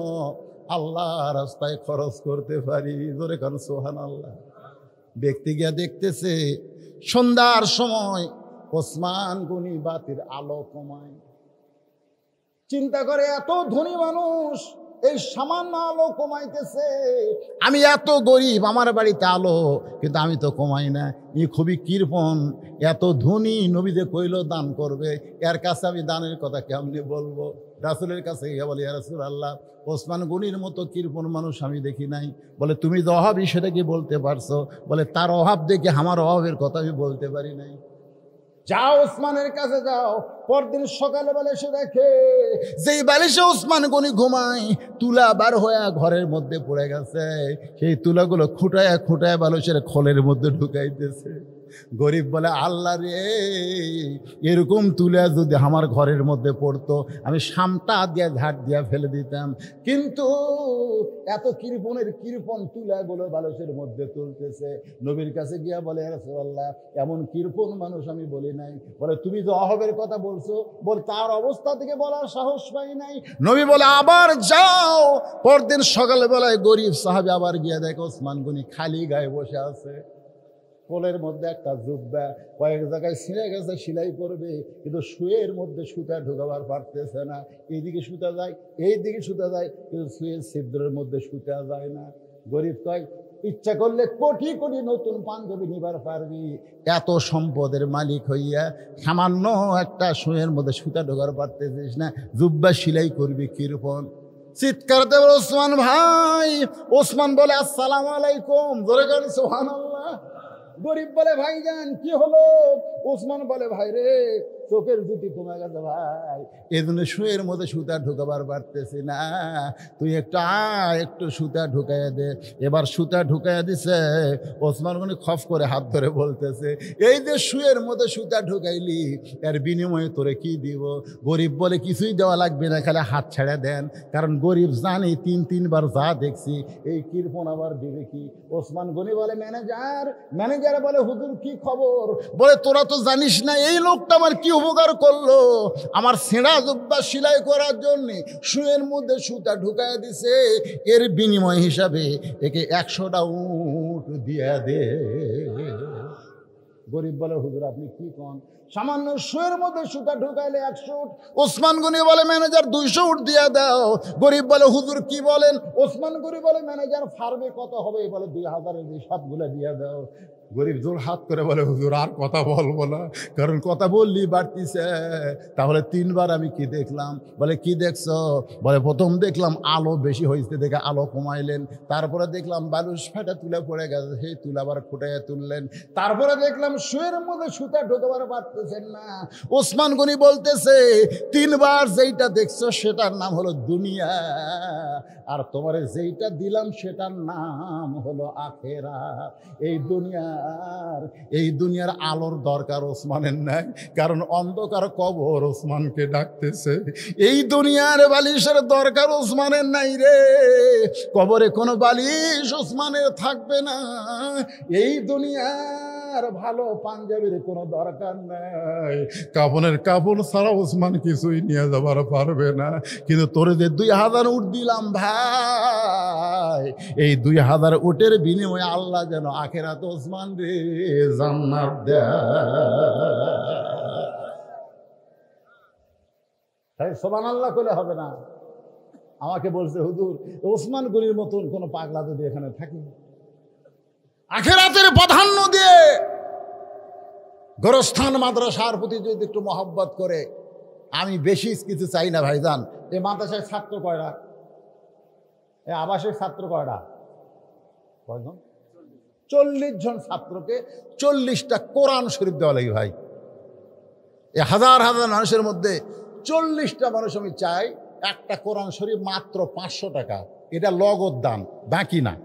আল্লাহ রাস্তায় খরচ করতে পারি। জোরে কারণ সুবহানাল্লাহ। ব্যক্তি গিয়া দেখতেছে সন্ধ্যার সময় ওসমান গনি বাতির আলো কমায়। চিন্তা করে এত ধনী মানুষ এই সামান্য আলো কমাইতেছে, আমি এত গরিব আমার বাড়িতে আলো কিন্তু আমি তো কমাই না। ই খুবই কৃপণ, এত ধনী নবী যে কইল দান করবে, এর কাছে আমি দানের কথা কেমনি বলবো? রাসূলের কাছে গিয়ে বলি ইয়া রাসূলুল্লাহ ওসমান গনির মতো কৃপণ মানুষ আমি দেখি নাই। বলে তুমি যে অভাবী সেটা কি বলতে পারছো? বলে তার অভাব দেখে আমার অভাবের কথা আমি বলতে পারি নাই। যাও ওসমানের কাছে যাও। পরদিন সকালে বেলা এসে দেখে যেই বালিশে ওসমান গনি ঘুমায় তুলা বার হয়ে ঘরের মধ্যে পড়ে গেছে। সেই তুলাগুলো খুঁটায় খুঁটায় বালিশের খোলের মধ্যে ঢুকাইতেছে। গরিব বলে আল্লাহ রে, এরকম তুলা যদি আমার ঘরের মধ্যে পড়তো আমি সামটা দিয়ে ঝাড় দিয়া ফেলে দিতাম, কিন্তু এত কৃপণের কৃপণ তুলাগুলো বালিশের মধ্যে তুলতেছে। নবীর কাছে গিয়া বলে ইয়া রাসূলুল্লাহ এমন কৃপণ মানুষ আমি বলি নাই। বলে তুমি যে অভাবের কথা বলছো, বল তার অবস্থা থেকে বলার সাহস পাই নাই। নবী বলে আবার যাও। পরদিন সকালবেলায় গরিব সাহাবী আবার গিয়া দেখে ওসমান গনি খালি গায়ে বসে আছে। কোলের মধ্যে একটা জুব্বা, কয়েক জায়গায় ছিঁড়ে গেছে, সেলাই করবে, কিন্তু শুয়ের মধ্যে সুতা ঢোকাবার পারতেছে না। এইদিকে সুতা যায়, এইদিকে সুতা যায়, কিন্তু শুয়ের ছিদ্রের মধ্যে সুতা যায় না। গরিব কয় ইচ্ছা করলে কোটি কোটি নতুন পাঞ্জাবি নিবার পারবি, এত সম্পদের মালিক হইয়া সামান্য একটা শুয়ের মধ্যে সুতা ঢোকার পারতেছিস না, জুব্বা সেলাই করবি কিরকম? চিৎকার দেব ওসমান ভাই। ওসমান বলে আসসালামু আলাইকুম। জোরে করেন সুবহানাল্লাহ। গরিব বলে ভাইজান কি হলো? ওসমান বলে ভাই রে চোখের জুতি কমে গেছে ভাই, এই জন্য শুয়ের মধ্যে সুতা ঢুকাবার পারতেছি না, তুই একটু সুতা ঢুকাইয়া দে। এবার সুতা ঢুকাইয়া দিছে। ওসমান গনি খফ করে হাত ধরে বলতেছে, এই যে শুয়ের মধ্যে সুতা ঢুকাইলি এর বিনিময়ে তোরে কি দিব? গরিব বলে কিছুই দেওয়া লাগবে না, খালি হাত ছেড়ে দেন, কারণ গরিব জানি তিনবার যা দেখছি এই কৃপণ আবার দিবে কি? ওসমান গনি বলে ম্যানেজার বলে হুজুর কি খবর? বলে তোরা তো জানিস না এই লোকটা আমার কি উপকার করলো, আমার ছেঁড়া জুব্বা সেলাই করার জন্য শুয়ের মধ্যে সুতা ঢুকায় দিছে, এর বিনিময় হিসাবে একে 100টা উট দিয়ে দে। গরিব বলে হুজুর আপনি কি কন, সামান্য শুয়ের মধ্যে সুতা ঢুকাইলে 100 উট। ওসমান গনি বলে ম্যানেজার 200 উট দিয়ে দাও। গরিব বলে হুজুর কি বলেন? ওসমান গনি বলে ম্যানেজার ফার্মে কত হবে? বলে 2000-এর হিসাবগুলো দিয়ে দাও। গরিব জোর হাত করে বলে হুজুর আর কথা বলবো না, কারণ কথা বললি বাড়তিছে। তাহলে 3বার আমি কি দেখলাম? বলে কি দেখছো? বলে প্রথম দেখলাম আলো বেশি হয়েছে দেখে আলো কমাইলেন, তারপরে দেখলাম বালুস ফাটা তুলে পড়ে গেছে, সেই তুলে আবার ফুটাইয়া তুললেন, তারপরে দেখলাম শুয়ের মধ্যে সুতা ঢোকাবার পারতেছেন না। ওসমান গনি বলতেছে 3বার যেইটা দেখছো সেটার নাম হলো দুনিয়া, আর তোমারে যেইটা দিলাম সেটার নাম হলো আখেরাত। এই দুনিয়ার আলোর দরকার ওসমানের নাই, কারণ অন্ধকার কবর ওসমানকে ডাকতেছে। এই দুনিয়ার বালিশের দরকার ওসমানের নাই রে, কবরে কোনো বালিশ ওসমানের থাকবে না। এই দুনিয়ার ভালো পাঞ্জাবির কোনো দরকার নাই, কাপনের কাপড় ছাড়া ওসমান কিছুই নিয়ে যাবার পারবে না। কিন্তু তোরে যে 2000 উট দিলাম ভাই, এই 2000 উটের বিনিময়ে আল্লাহ যেন আখেরাত ওসমান রে জান্নাত দেয়। সুবহানাল্লাহ কইলে হবে না। আমাকে বলছে হুজুর ওসমান গনির মতন কোন পাগলা যদি এখানে থাকে, আখেরাতের প্রাধান্য দিয়ে গোরস্থান মাদ্রাসার প্রতি যদি একটু মহব্বত করে, আমি বেশি কিছু চাই না ভাইজান। এই মাদ্রাসায় ছাত্র কয়টা? এই আবাসিক ছাত্র কয়টা? কয়জন? 40 জন ছাত্রকে 40টা কোরআন শরীফ দেওয়া লাগে ভাই। এই হাজার হাজার মানুষের মধ্যে 40টা মানুষ আমি চাই একটা কোরআন শরীফ মাত্র 500 টাকা, এটা লগদ দান, বাকি না।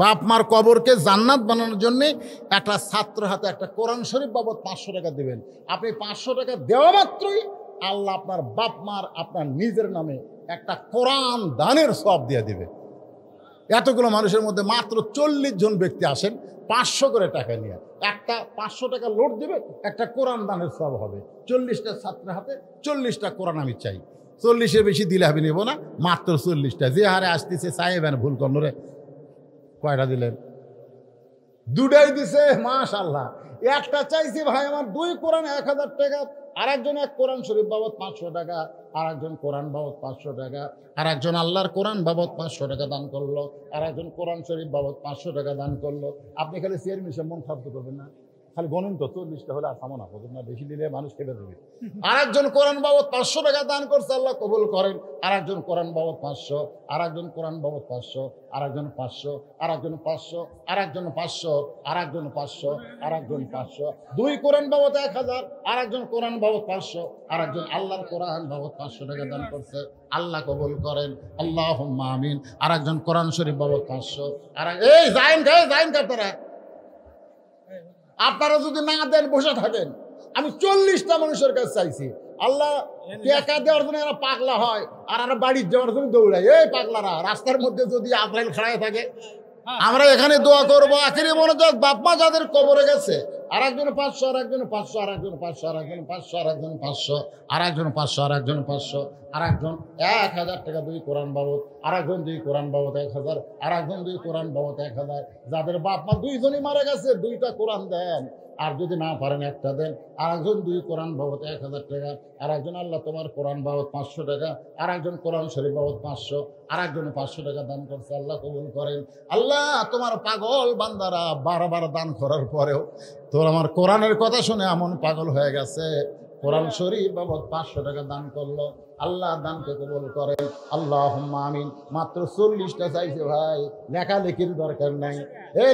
বাপ মার কবরকে জান্নাত বানানোর জন্য একটা ছাত্র হাতে একটা কোরআন শরীফ বাবদ 500 টাকা দেবেন। আপনি 500 টাকা দেওয়া মাত্রই আল্লাহ আপনার বাপ মার আপনার নিজের নামে একটা কোরআন দানের সওয়াব দিয়ে দিবে। এতগুলো মানুষের মধ্যে মাত্র 40 জন ব্যক্তি আসেন 500 করে টাকা নিয়ে, একটা 500 টাকা লোড দেবে, একটা কোরআন দানের সওয়াব হবে। 40টা ছাত্রের হাতে 40টা কোরআন আমি চাই। 40-এর বেশি দিলে আমি নেব না, মাত্র 40টা। যে হারে আসতেছে চাইবেন ভুল করলে। কয়টা দিলেন? 2টাই দিছে, মাশাআল্লাহ। একটা চাইছি ভাই আমার 2 কোরআন 1000 টাকা, আর একজন এক কোরআন শরীফ বাবদ 500 টাকা, আর একজন কোরআন বাবদ 500 টাকা, আর একজন আল্লাহর কোরআন বাবদ 500 টাকা দান করলো, আর একজন কোরআন শরীফ বাবদ 500 টাকা দান করলো। আপনি খালি চেয়ার মিশে মন খারাপ করবেন না, খালি গণেন তো 40টা হলে আসামো না করবেন না, বেশি দিলে মানুষ খেতে দেবে। আর একজন কোরআন বাবদ 500 টাকা দান করছে, আল্লাহ কবুল করেন। আর একজন কোরআন বাবদ 500, আর একজন কোরআন বাবদ 500, আর একজন 500, আর একজন 500, আর একজন 500, আর একজন 500, আর একজন 500, 2 কোরআন বাবদ 1000, আর একজন কোরআন বাবদ 500, আর একজন আল্লাহর কোরআন বাবদ 500 টাকা দান করছে, আল্লাহ কবুল করেন, আল্লাহুম্মা আমিন। আর একজন কোরআন শরীফ বাবদ 500, আর এই যাইন আপনারা, আপনারা যদি না দেন বসে থাকেন। আমি 40টা মানুষের কাছে চাইছি, আল্লাহ টাকা দেওয়ার জন্য এরা পাগলা হয়, আর এরা বাড়ির যাওয়ার জন্য দৌড়ায়। এই পাগলারা রাস্তার মধ্যে যদি আজরাইল খাড়ায় থাকে, আমরা এখানে দোয়া করবো। আখেরি মনোযোগ, বাপ মা যাদের কবরে গেছে, আর একজন 500, আর একজন 500, আর একজন 500, আর একজন 500, আর একজন 500, আর একজন 500, আর একজন 500, আর একজন 1000 টাকা 2 কোরআন বাবদ, আর একজন 2 কোরআন বাবদ 1000, আর একজন 2 কোরআন বাবদ 1000। যাদের বাপ মা 2 জনই মারা গেছে 2টা কোরআন দেন, আর যদি না পারেন একটা দেন। আর একজন 2 কোরআন বাবদ 1000 টাকা, আর একজন আল্লাহ তোমার কোরআন বাবদ 500 টাকা, আর একজন কোরআন শরীফ বাবদ 500, আর একজন 500 টাকা দান করছে, আল্লাহ কবুল করেন। আল্লাহ তোমার পাগল বান্দারা বারবার দান করার পরেও তোর আমার কোরআনের কথা শুনে এমন পাগল হয়ে গেছে, কোরআন শরীফ বাবদ 500 টাকা দান করলো। আল্লাহ দানকে কবুল করেন, আল্লাহুম্মা আমিন। মাত্র 40টা চাইছে ভাই, লেখালেখির দরকার নাই।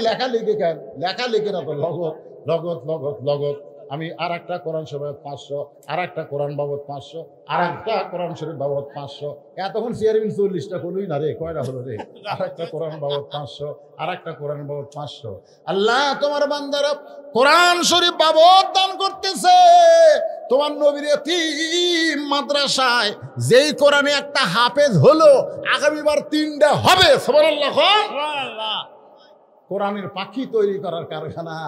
লেখালেখি কেন? লেখালেখি না তো লগত লগত লগত লগত। আমি আর একটা কোরআন শরীফ 500, আর একটা কোরআন বাবদ 500, আর একটা কোরআন শরীফ বাবদ 500। এতক্ষণ চেয়ারম্যান 40টা করলই না রে, কয়টা হলো রে? আর একটা কোরআন বাবদ 500, আর একটা কোরআন বাবদ 500। আল্লাহ তোমার বান্দারা কোরআন শরীফ বাবদ দান করতেছে। তোমার নবীর এতিম মাদ্রাসায় যেই কোরআনে একটা হাফেজ হলো, আগামীবার 3টা হবে। সুবহানাল্লাহ। কোরআনের পাখি তৈরি করার কারখানা।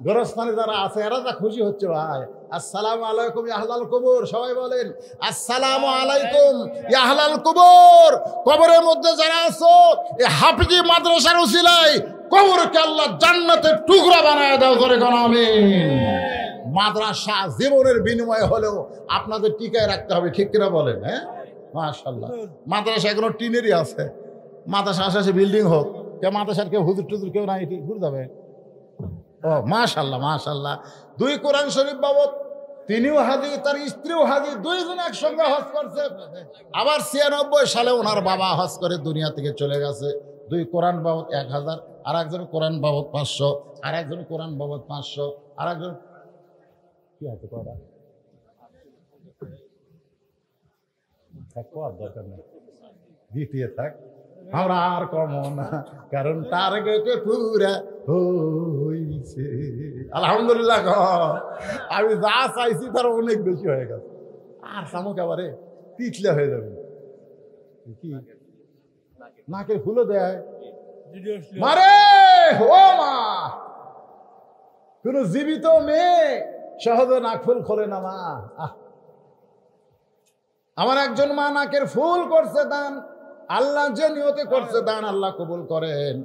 গোরস্থানে যারা আছে এরা যা খুশি হচ্ছে ভাই। আসসালামু আলাইকুম ইয়া আহলাল কবর, সবাই বলেন আসসালামু আলাইকুম ইয়া আহলাল কবর। কবরের মধ্যে যারা আছো, এই হাফিজি মাদ্রাসার উসিলায় কবরকে আল্লাহ জান্নাতের টুকরা বানায় দাও করে কোন আমিন। মাদ্রাসা জীবনের বিনিময়ে হলেও আপনাদের টিকায় রাখতে হবে, ঠিক কিনা বলেন? হ্যাঁ, মাশাআল্লাহ। মাদ্রাসা এখনো টিনেরই আছে। মাদ্রাসা আশেপাশে বিল্ডিং হোক, কেউ মাদ্রাসার কেউ হুজুর টুজুর কেউ নাই, ঘুরে যাবে। ও মাশাআল্লাহ মাশাআল্লাহ। 2 কোরআন শরীফ বাবদ, তিনিও হাজি, তার স্ত্রীও হাজি, 2 জন একসঙ্গে হজ করছে। আবার 96 সালে ওনার বাবা হজ করে দুনিয়া থেকে চলে গেছে। 2 কোরআন বাবদ 1000, আর একজন কোরআন বাবদ 500, আর একজন কোরআন বাবদ 500, আর একজন কি আছে কয়টা দরকার নেই, দ্বিতীয় থাক। আমরা আর কম না, কারণ টার্গেটে পুরা হইছে। আলহামদুলিল্লাহ। আমি যা চাইছি তার অনেক বেশি হয়ে গেছে। আর সামুক এবারে পিছলে হয়ে যাবে। কি নাকের ফুলও দেয় মারে ও মা। কোন জীবিত মেয়ে সহজে নাক ফুল খোলে না মা। আমার একজন মা নাকের ফুল করছে দান, আল্লাহ যে নিয়তে করছে দান আল্লাহ কবুল করেন।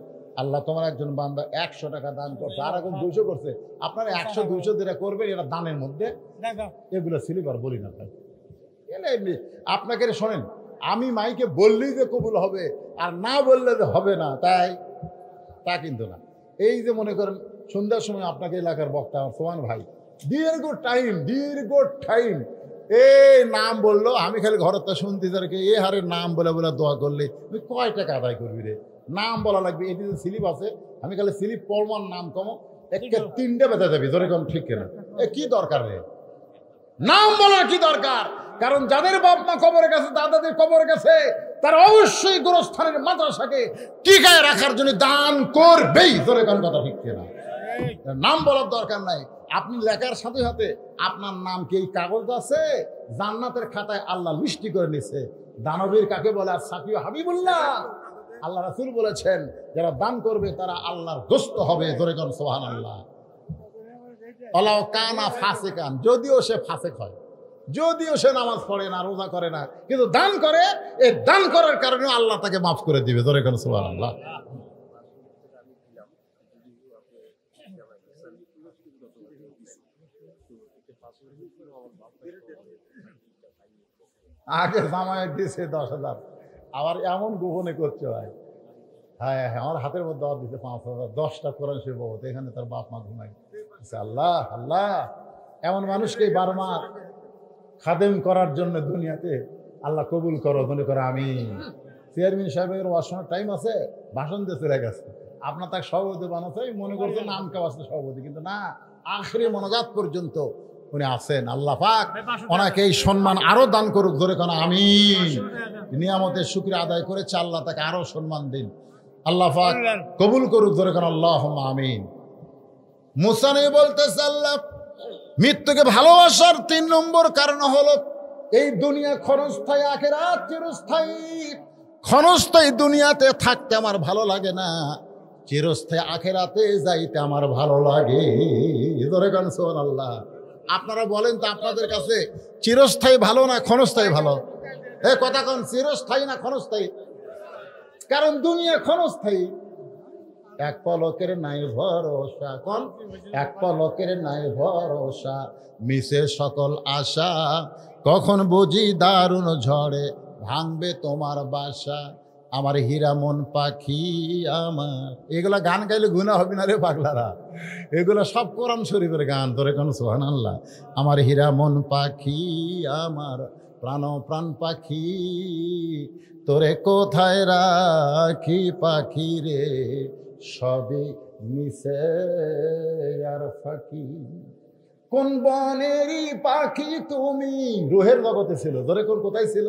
আল্লাহ তোমার একজন বান্দা 100 টাকা দান করছে, আর এখন 200 করছে। আপনারা 100-200 যেটা করবেন এটা দানের মধ্যে, এগুলো সিলিবার বলি না ভাই। এমনি আপনাকে শোনেন, আমি মাইকে বললেই যে কবুল হবে আর না বললে যে হবে না, তাই তা কিন্তু না। এই যে মনে করেন সন্ধ্যার সময় আপনাকে এলাকার বক্তা আমার সোমান ভাই দীর্ঘ টাইম এই নাম বললো, আমি খালি ঘরটা শুনতে যারকে এ হারে নাম বলে বলে দোয়া করলে তুই কয় টাকা আদায় করবি রে? নাম বলা লাগবে। এই যে স্লিপ আছে, আমি খালি স্লিপ পড়মান নাম কমো একটা 3টে বেঁধে যাবি, ধরে কোন ঠিক কিনা? কি দরকার রে নাম বলার? কি দরকার? কারণ যাদের বাপ মা কবরে গেছে, দাদাদের কবরে গেছে, তারা অবশ্যই গোরস্থানের মাদ্রাসাকে টিকায় রাখার জন্য দান করবেই, ধরে কোন কথা ঠিক কিনা? নাম বলার দরকার নাই। আপনি লেখার সাথে সাথে আপনার নাম কি এই কাগজ আছে, জান্নাতের খাতায় আল্লাহ লিস্টি করে নিছে। দানবীর কাকে বলে? আর সাকিব হাবিবুল্লাহ। আল্লাহ রাসূল বলেছেন যারা দান করবে তারা আল্লাহর দোস্ত হবে, ধরে কোন সুবহানাল্লাহ। আল্লাহ কানা ফাসিকান, যদিও সে ফাসিক হয়, যদিও সে নামাজ পড়ে না, রোজা করে না, কিন্তু দান করে, এই দান করার কারণে আল্লাহ তাকে মাফ করে দিবে, ধরে কোন সুবহানাল্লাহ। আগে জামায়াত দিছে 10,000, আবার এমন গোপনে করছে ভাই। হ্যাঁ হ্যাঁ, আমার হাতের মধ্যে দাওয়াত দিতে 5,000, 10টা কোরআন শরীফ বাবদ। এখানে তার বাপ মা ঘুমাই। আল্লাহ আল্লাহ, এমন মানুষকে বারবার খাদেম করার জন্য দুনিয়াতে আল্লাহ কবুল করো, মনে করো আমি। চেয়ারম্যান সাহেবের ওয়াশরুমের টাইম আছে, ভাষণ দিয়ে চলে গেছে। আপনার তাকে সভাপতি বানাচ্ছে, মনে করছে নাম কেউ আসছে সভাপতি, কিন্তু না, আখরি মনোজাত পর্যন্ত উনি আছেন। আল্লাহ পাক ওনাকে এই সম্মান আরো দান করুক, ধরে কোন আমিন। নিয়ামতের শুকরিয়া আদায় করেছে, আল্লাহ তাকে আরো সম্মান দিন, আল্লাহ পাক কবুল করুক, ধরে কোন আল্লাহুম্মা আমিন। মুসা নবী বলতেছে আল্লাহ মৃত্যুকে ভালোবাসার 3 নম্বর কারণ হলো এই দুনিয়া ক্ষণস্থায়ী, আখিরাত চিরস্থায়ী। ক্ষণস্থায়ী দুনিয়াতে থাকতে আমার ভালো লাগে না, চিরস্থায়ী আখিরাতে যাইতে আমার ভালো লাগে, ধরে কোন সুবহানাল্লাহ। আপনারা বলেন তো আপনাদের কাছে চিরস্থায়ী ভালো না ক্ষণস্থায়ী ভালো? কথা কোন, চিরস্থায়ী না ক্ষণস্থায়ী? কারণ দুনিয়া ক্ষণস্থায়ী। এক পলকের নাই ভরসা, কোন এক পলকের নাই ভরসা, মিশে সকল আশা, কখন বুঝি দারুণ ঝড়ে ভাঙবে তোমার বাসা। আমার হীরা মন পাখি আমার। এগুলা গান গাইলে গুনাহ হবে না রে পাগলারা, এগুলো সব কোরআন শরীফের গান। তোরে কোন সুবহানাল্লাহ। আমার হীরা মন পাখি আমার প্রাণ প্রাণ পাখি, তোরে কোথায় রাখি পাখি রে, সবই মিশে আর ফাঁকি। কোন বনেরই পাখি তুমি, রুহের জগতে ছিল। ধরে কোন কোথায় ছিল?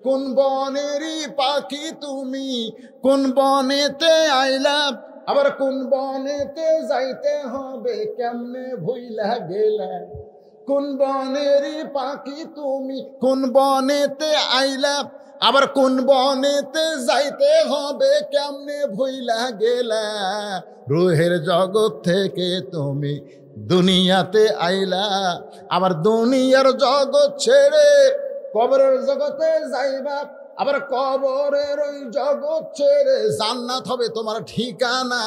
কোন বনেরই পাখি তুমি, কোন বনেতে আইলা, আবার কোন বনেতে যাইতে হবে, কেমনে ভুইলা গেলা। কোন বনেরই পাখি তুমি, কোন বনেতে আইলা, আবার কোন বনেতে যাইতে হবে, কেমনে ভুইলা গেলা। রুহের জগৎ থেকে তুমি দুনিয়াতে আইলা, আবার দুনিয়ার জগৎ ছেড়ে কবরের জগতে যাইবা, আবার কবরের ওই জগৎ ছেড়ে জান্নাত হবে তোমার ঠিকানা।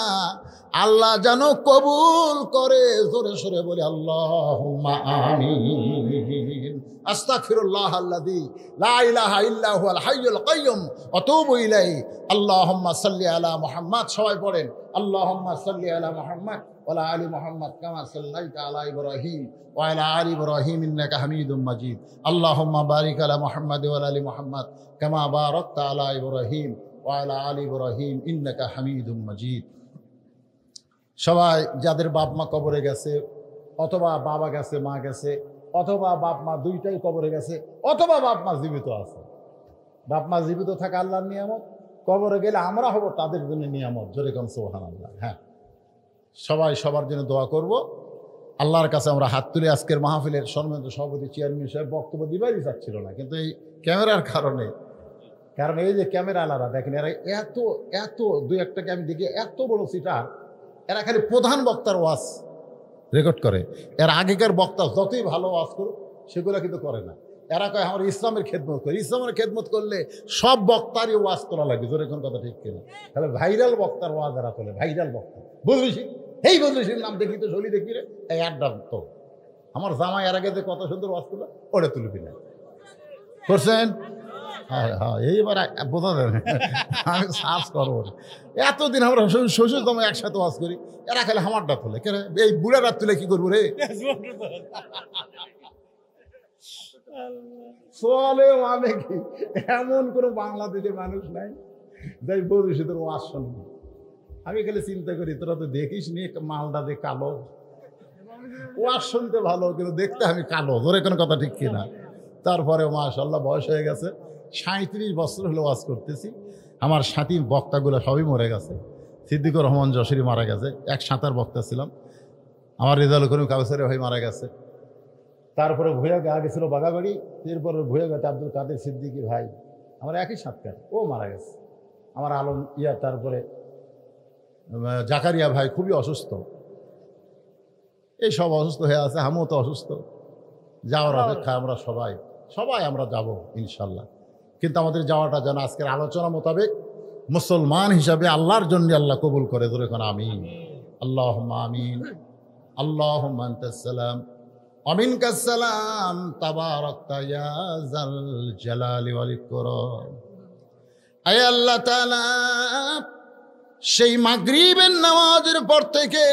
আল্লাহ যেন কবুল করে। জোরে সরে বলি আল্লাহুম্মা আমিন। আস্তাগফিরুল্লাহ আল্লাযী লা ইলাহা ইল্লা হুয়াল হাইয়ুল কাইয়্যুম ওয়া আতুবু ইলাইহি। আল্লাহুম্মা সাল্লি আলা মুহাম্মাদ। সবাই পড়েন আল্লাহুম্মা সাল্লি আলা মুহাম্মাদ ওয়া আলা আলি মুহাম্মাদ কামা সাল্লাইতা আলা ইব্রাহিম ওয়া আলা আলি ইব্রাহিম ইন্নাকা হামিদুম মাজিদ। আল্লাহুম্মা বারিক আলা মুহাম্মাদ ওয়া আলা আলি মুহাম্মাদ কামা বারাকতা আলা ইব্রাহিম ওয়া আলা আলি ইব্রাহিম ইন্নাকা হামিদুম মাজিদ। সবাই যাদের বাপ মা কবরে গেছে, অথবা বাবা গেছে, মা গেছে, অথবা বাপ মা দুইটাই কবরে গেছে, অথবা বাপ মা জীবিত আছে। বাপ মা জীবিত থাকা আল্লাহর নিয়ামত, কবরে গেলে আমরা হব তাদের জন্য নিয়ামত। জোরে কোন সুবহানাল্লাহ। হ্যাঁ, সবাই সবার জন্য দোয়া করব। আল্লাহর কাছে আমরা হাত তুলে আজকের মাহফিলের সম্মানিত সভাপতি চেয়ারম্যান সাহেব বক্তব্য দিবারই যাচ্ছিল না, কিন্তু এই ক্যামেরার কারণে, কারণ এই যে ক্যামেরা আলারা দেখেন, এরা এত এত দুই একটাকে আমি দেখি এত বড় সিটার, এরা খালি প্রধান বক্তার ওয়াজ রেকর্ড করে। এর আগেকার বক্তা যতই ভালো ওয়াজ করুক সেগুলো কিন্তু করে না। এরা কয় আমরা ইসলামের খেদমত করি। ইসলামের খেদমত করলে সব বক্তারই ওয়াজ করা লাগে। জোরে কোন কথা ঠিক কিনা? তাহলে ভাইরাল বক্তার ওয়াজ এরা তোলে, ভাইরাল বক্তা। বুঝলিস এই বদলিসির নাম দেখি তো চলি দেখি রে, এই আড্ডার তো আমার জামাই এর আগে যে কত সুন্দর ওয়াজ করলো ওটা তুলবি না করছেন। হ্যাঁ হ্যাঁ, এইবার বোঝা যাবে। আমি সার্চ করবো। এতদিন আমরা শ্বশুর জামাই একসাথে ওয়াজ করি, এরা খালি আমারটা তোলে। কেন এই বুড়ারা তুলে কি করবো রে? চলে মানে কি, এমন কোনো বাংলাদেশের মানুষ নাই যাই বলছি তোর ওয়াজ শুনবি। আমি খালি চিন্তা করি তোরা তো দেখিস নি মালদা দিয়ে কালো, ওয়াজ শুনতে ভালো কিন্তু দেখতে আমি কালো। ধরে কোনো কথা ঠিক কিনা? তারপরে মাশাআল্লাহ বয়স হয়ে গেছে, 37 বছর হলো ওয়াজ করতেছি। আমার সাথী বক্তাগুলো সবই মরে গেছে। সিদ্দিকুর রহমান যশোরী মারা গেছে, এক সাঁতার বক্তা ছিলাম। আমার রেজাউল করিম কাউসারি ভাই মারা গেছে। তারপরে ভুয়া গা গেছিল বাগাবাড়ি, এরপরে ভুয়া গেছে আব্দুল কাদের সিদ্দিকী ভাই, আমার একই সাতকার, ও মারা গেছে। আমার আলম ইয়া, তারপরে জাকারিয়া ভাই খুবই অসুস্থ। এই সব অসুস্থ হয়ে আছে, আমিও তো অসুস্থ। যাওয়ার অপেক্ষা আমরা সবাই আমরা যাব ইনশাল্লাহ। কিন্তু আমাদের যাওয়াটা যেন আজকের আলোচনা মোতাবেক মুসলমান হিসাবে আল্লাহর জন্য আল্লাহ কবুল করে। ধরে কোন আমিন। আল্লাহুম্মা আমিন। আল্লাহুম্মা আনতাস সালাম ওয়া মিনকাস সালাম তাবারাকতা ইয়া যাল জালালি ওয়াল ইকরাম। আয় আল্লাহ তাআলা, সেই মাগরিবের নামাজের পর থেকে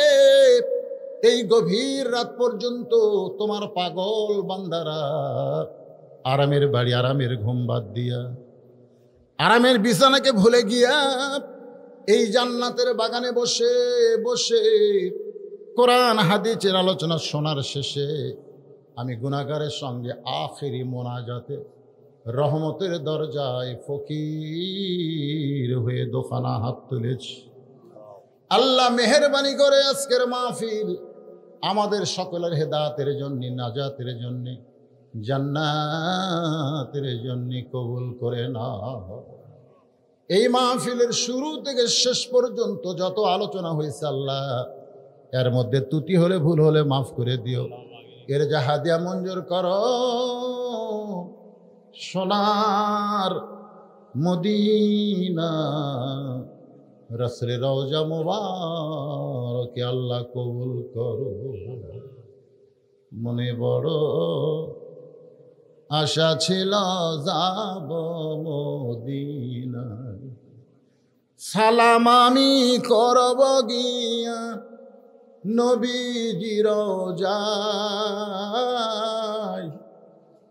এই গভীর রাত পর্যন্ত তোমার পাগল বান্দারা আরামের বাড়ি, আরামের ঘুম বাদ দিয়া, আরামের বিছানাকে ভুলে গিয়া এই জান্নাতের বাগানে বসে বসে কোরআন হাদিসের আলোচনা শোনার শেষে আমি গুনাহগারের সঙ্গে আখেরি মোনাজাতে রহমতের দরজায় ফকির হয়ে দোকানা হাত তুলেছি। আল্লাহ মেহেরবানি করে আজকের মাহফিল আমাদের সকলের হেদায়েতের জন্য, নাজাতের জন্য, জান্নাতের জন্য কবুল করে নাও। এই মাহফিলের শুরু থেকে শেষ পর্যন্ত যত আলোচনা হয়েছে আল্লাহ, এর মধ্যে ত্রুটি হলে ভুল হলে মাফ করে দিও। এর জাহাদিয়া মঞ্জুর করো। সোনার মদিনা রাসূলের রওজা মুবারক আল্লাহ কবুল করো। মনে বড় আশা ছিল যাব মদিনা, সালাম আমি করব গিয়া নবীজির রওজায়,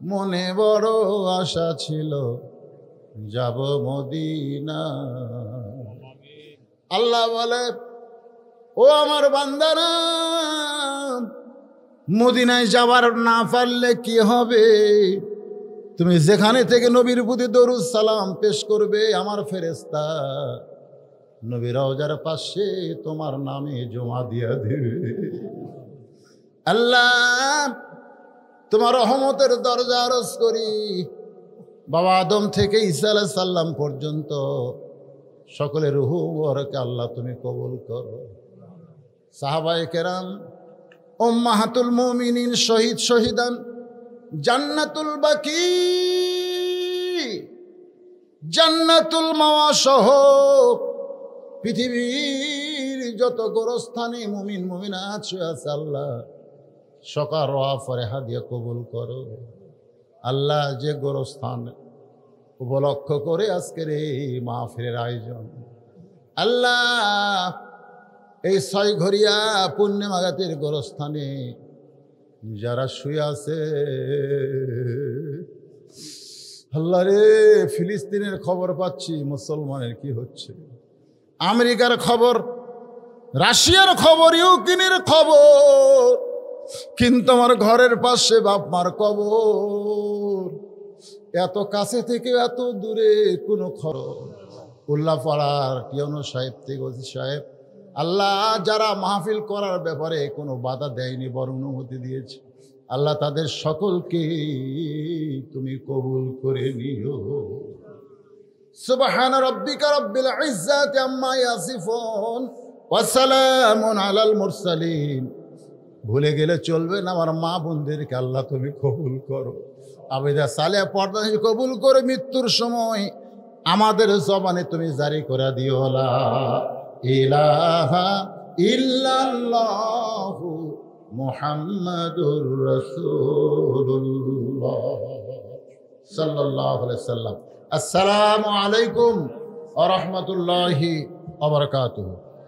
মনে বড় আশা ছিল যাব মদিনা। আল্লাহ বলে, ও আমার বান্দারা, মদিনায় যাবার না পারলে কি হবে? তুমি যেখানে থেকে নবীর প্রতি দরুদ সালাম পেশ করবে, আমার ফেরেশতা নবীর রওজার পাশে তোমার নামে জমা দিয়া দেবে। আল্লাহ, তোমার রহমতের দরজা আরজ করি, বাবা আদম থেকে ঈসা আলাইহিস সালাম পর্যন্ত সকলের রূহ মুবারকে আল্লাহ তুমি কবুল করো। সাহাবায়ে কেরাম, উম্মাহাতুল মুমিনিন, শহীদ শহীদান, জান্নাতুল বাকি, জান্নাতুল মাওয়া সহ পৃথিবীর যত গোরস্থানে মুমিন মুমিনা আছে আল্লাহ সকার ওয়া ফরেহা দিয়ে কবুল করো। আল্লাহ, যে গোরস্থান উপলক্ষ করে আজকের এই মাহফিলের আয়োজন, আল্লাহ এই ছয়ঘরিয়া পুণ্যমাগাতির গোরস্থানে যারা শুয়ে আছে, আল্লাহ রে, ফিলিস্তিনের খবর পাচ্ছি, মুসলমানের কি হচ্ছে, আমেরিকার খবর, রাশিয়ার খবর, ইউক্রেনের খবর, কিন্তু আমার ঘরের পাশে বাপ মার কবর। এত কাছে থেকে এত দূরে কোনো খবর। উল্লাপাড়ার পিয়নো সাহেব থেকে ওসি সাহেব, আল্লাহ যারা মাহফিল করার ব্যাপারে কোনো বাধা দেয়নি, বরং অনুমতি দিয়েছে, আল্লাহ তাদের সকলকে তুমি কবুল করে নিও। সুবহান রাব্বিকা রাব্বিল ইজ্জাতি আম্মা ইয়াসিফুন ওয়া সালামুন আলাল মুরসালিন। ভুলে গেলে চলবে না, আমার মা বোনদেরকে আল্লাহ তুমি কবুল করো। আবেদা সালেহ পর্দা কবুল করে মৃত্যুর সময় আমাদের জবানে তুমি জারি করে দিও, লা ইলাহা ইল্লাল্লাহু মুহাম্মাদুর রাসূলুল্লাহ সাল্লাল্লাহু আলাইহি সাল্লাম। আসসালামু আলাইকুম ওয়া রাহমাতুল্লাহি ওয়া বারাকাতুহু।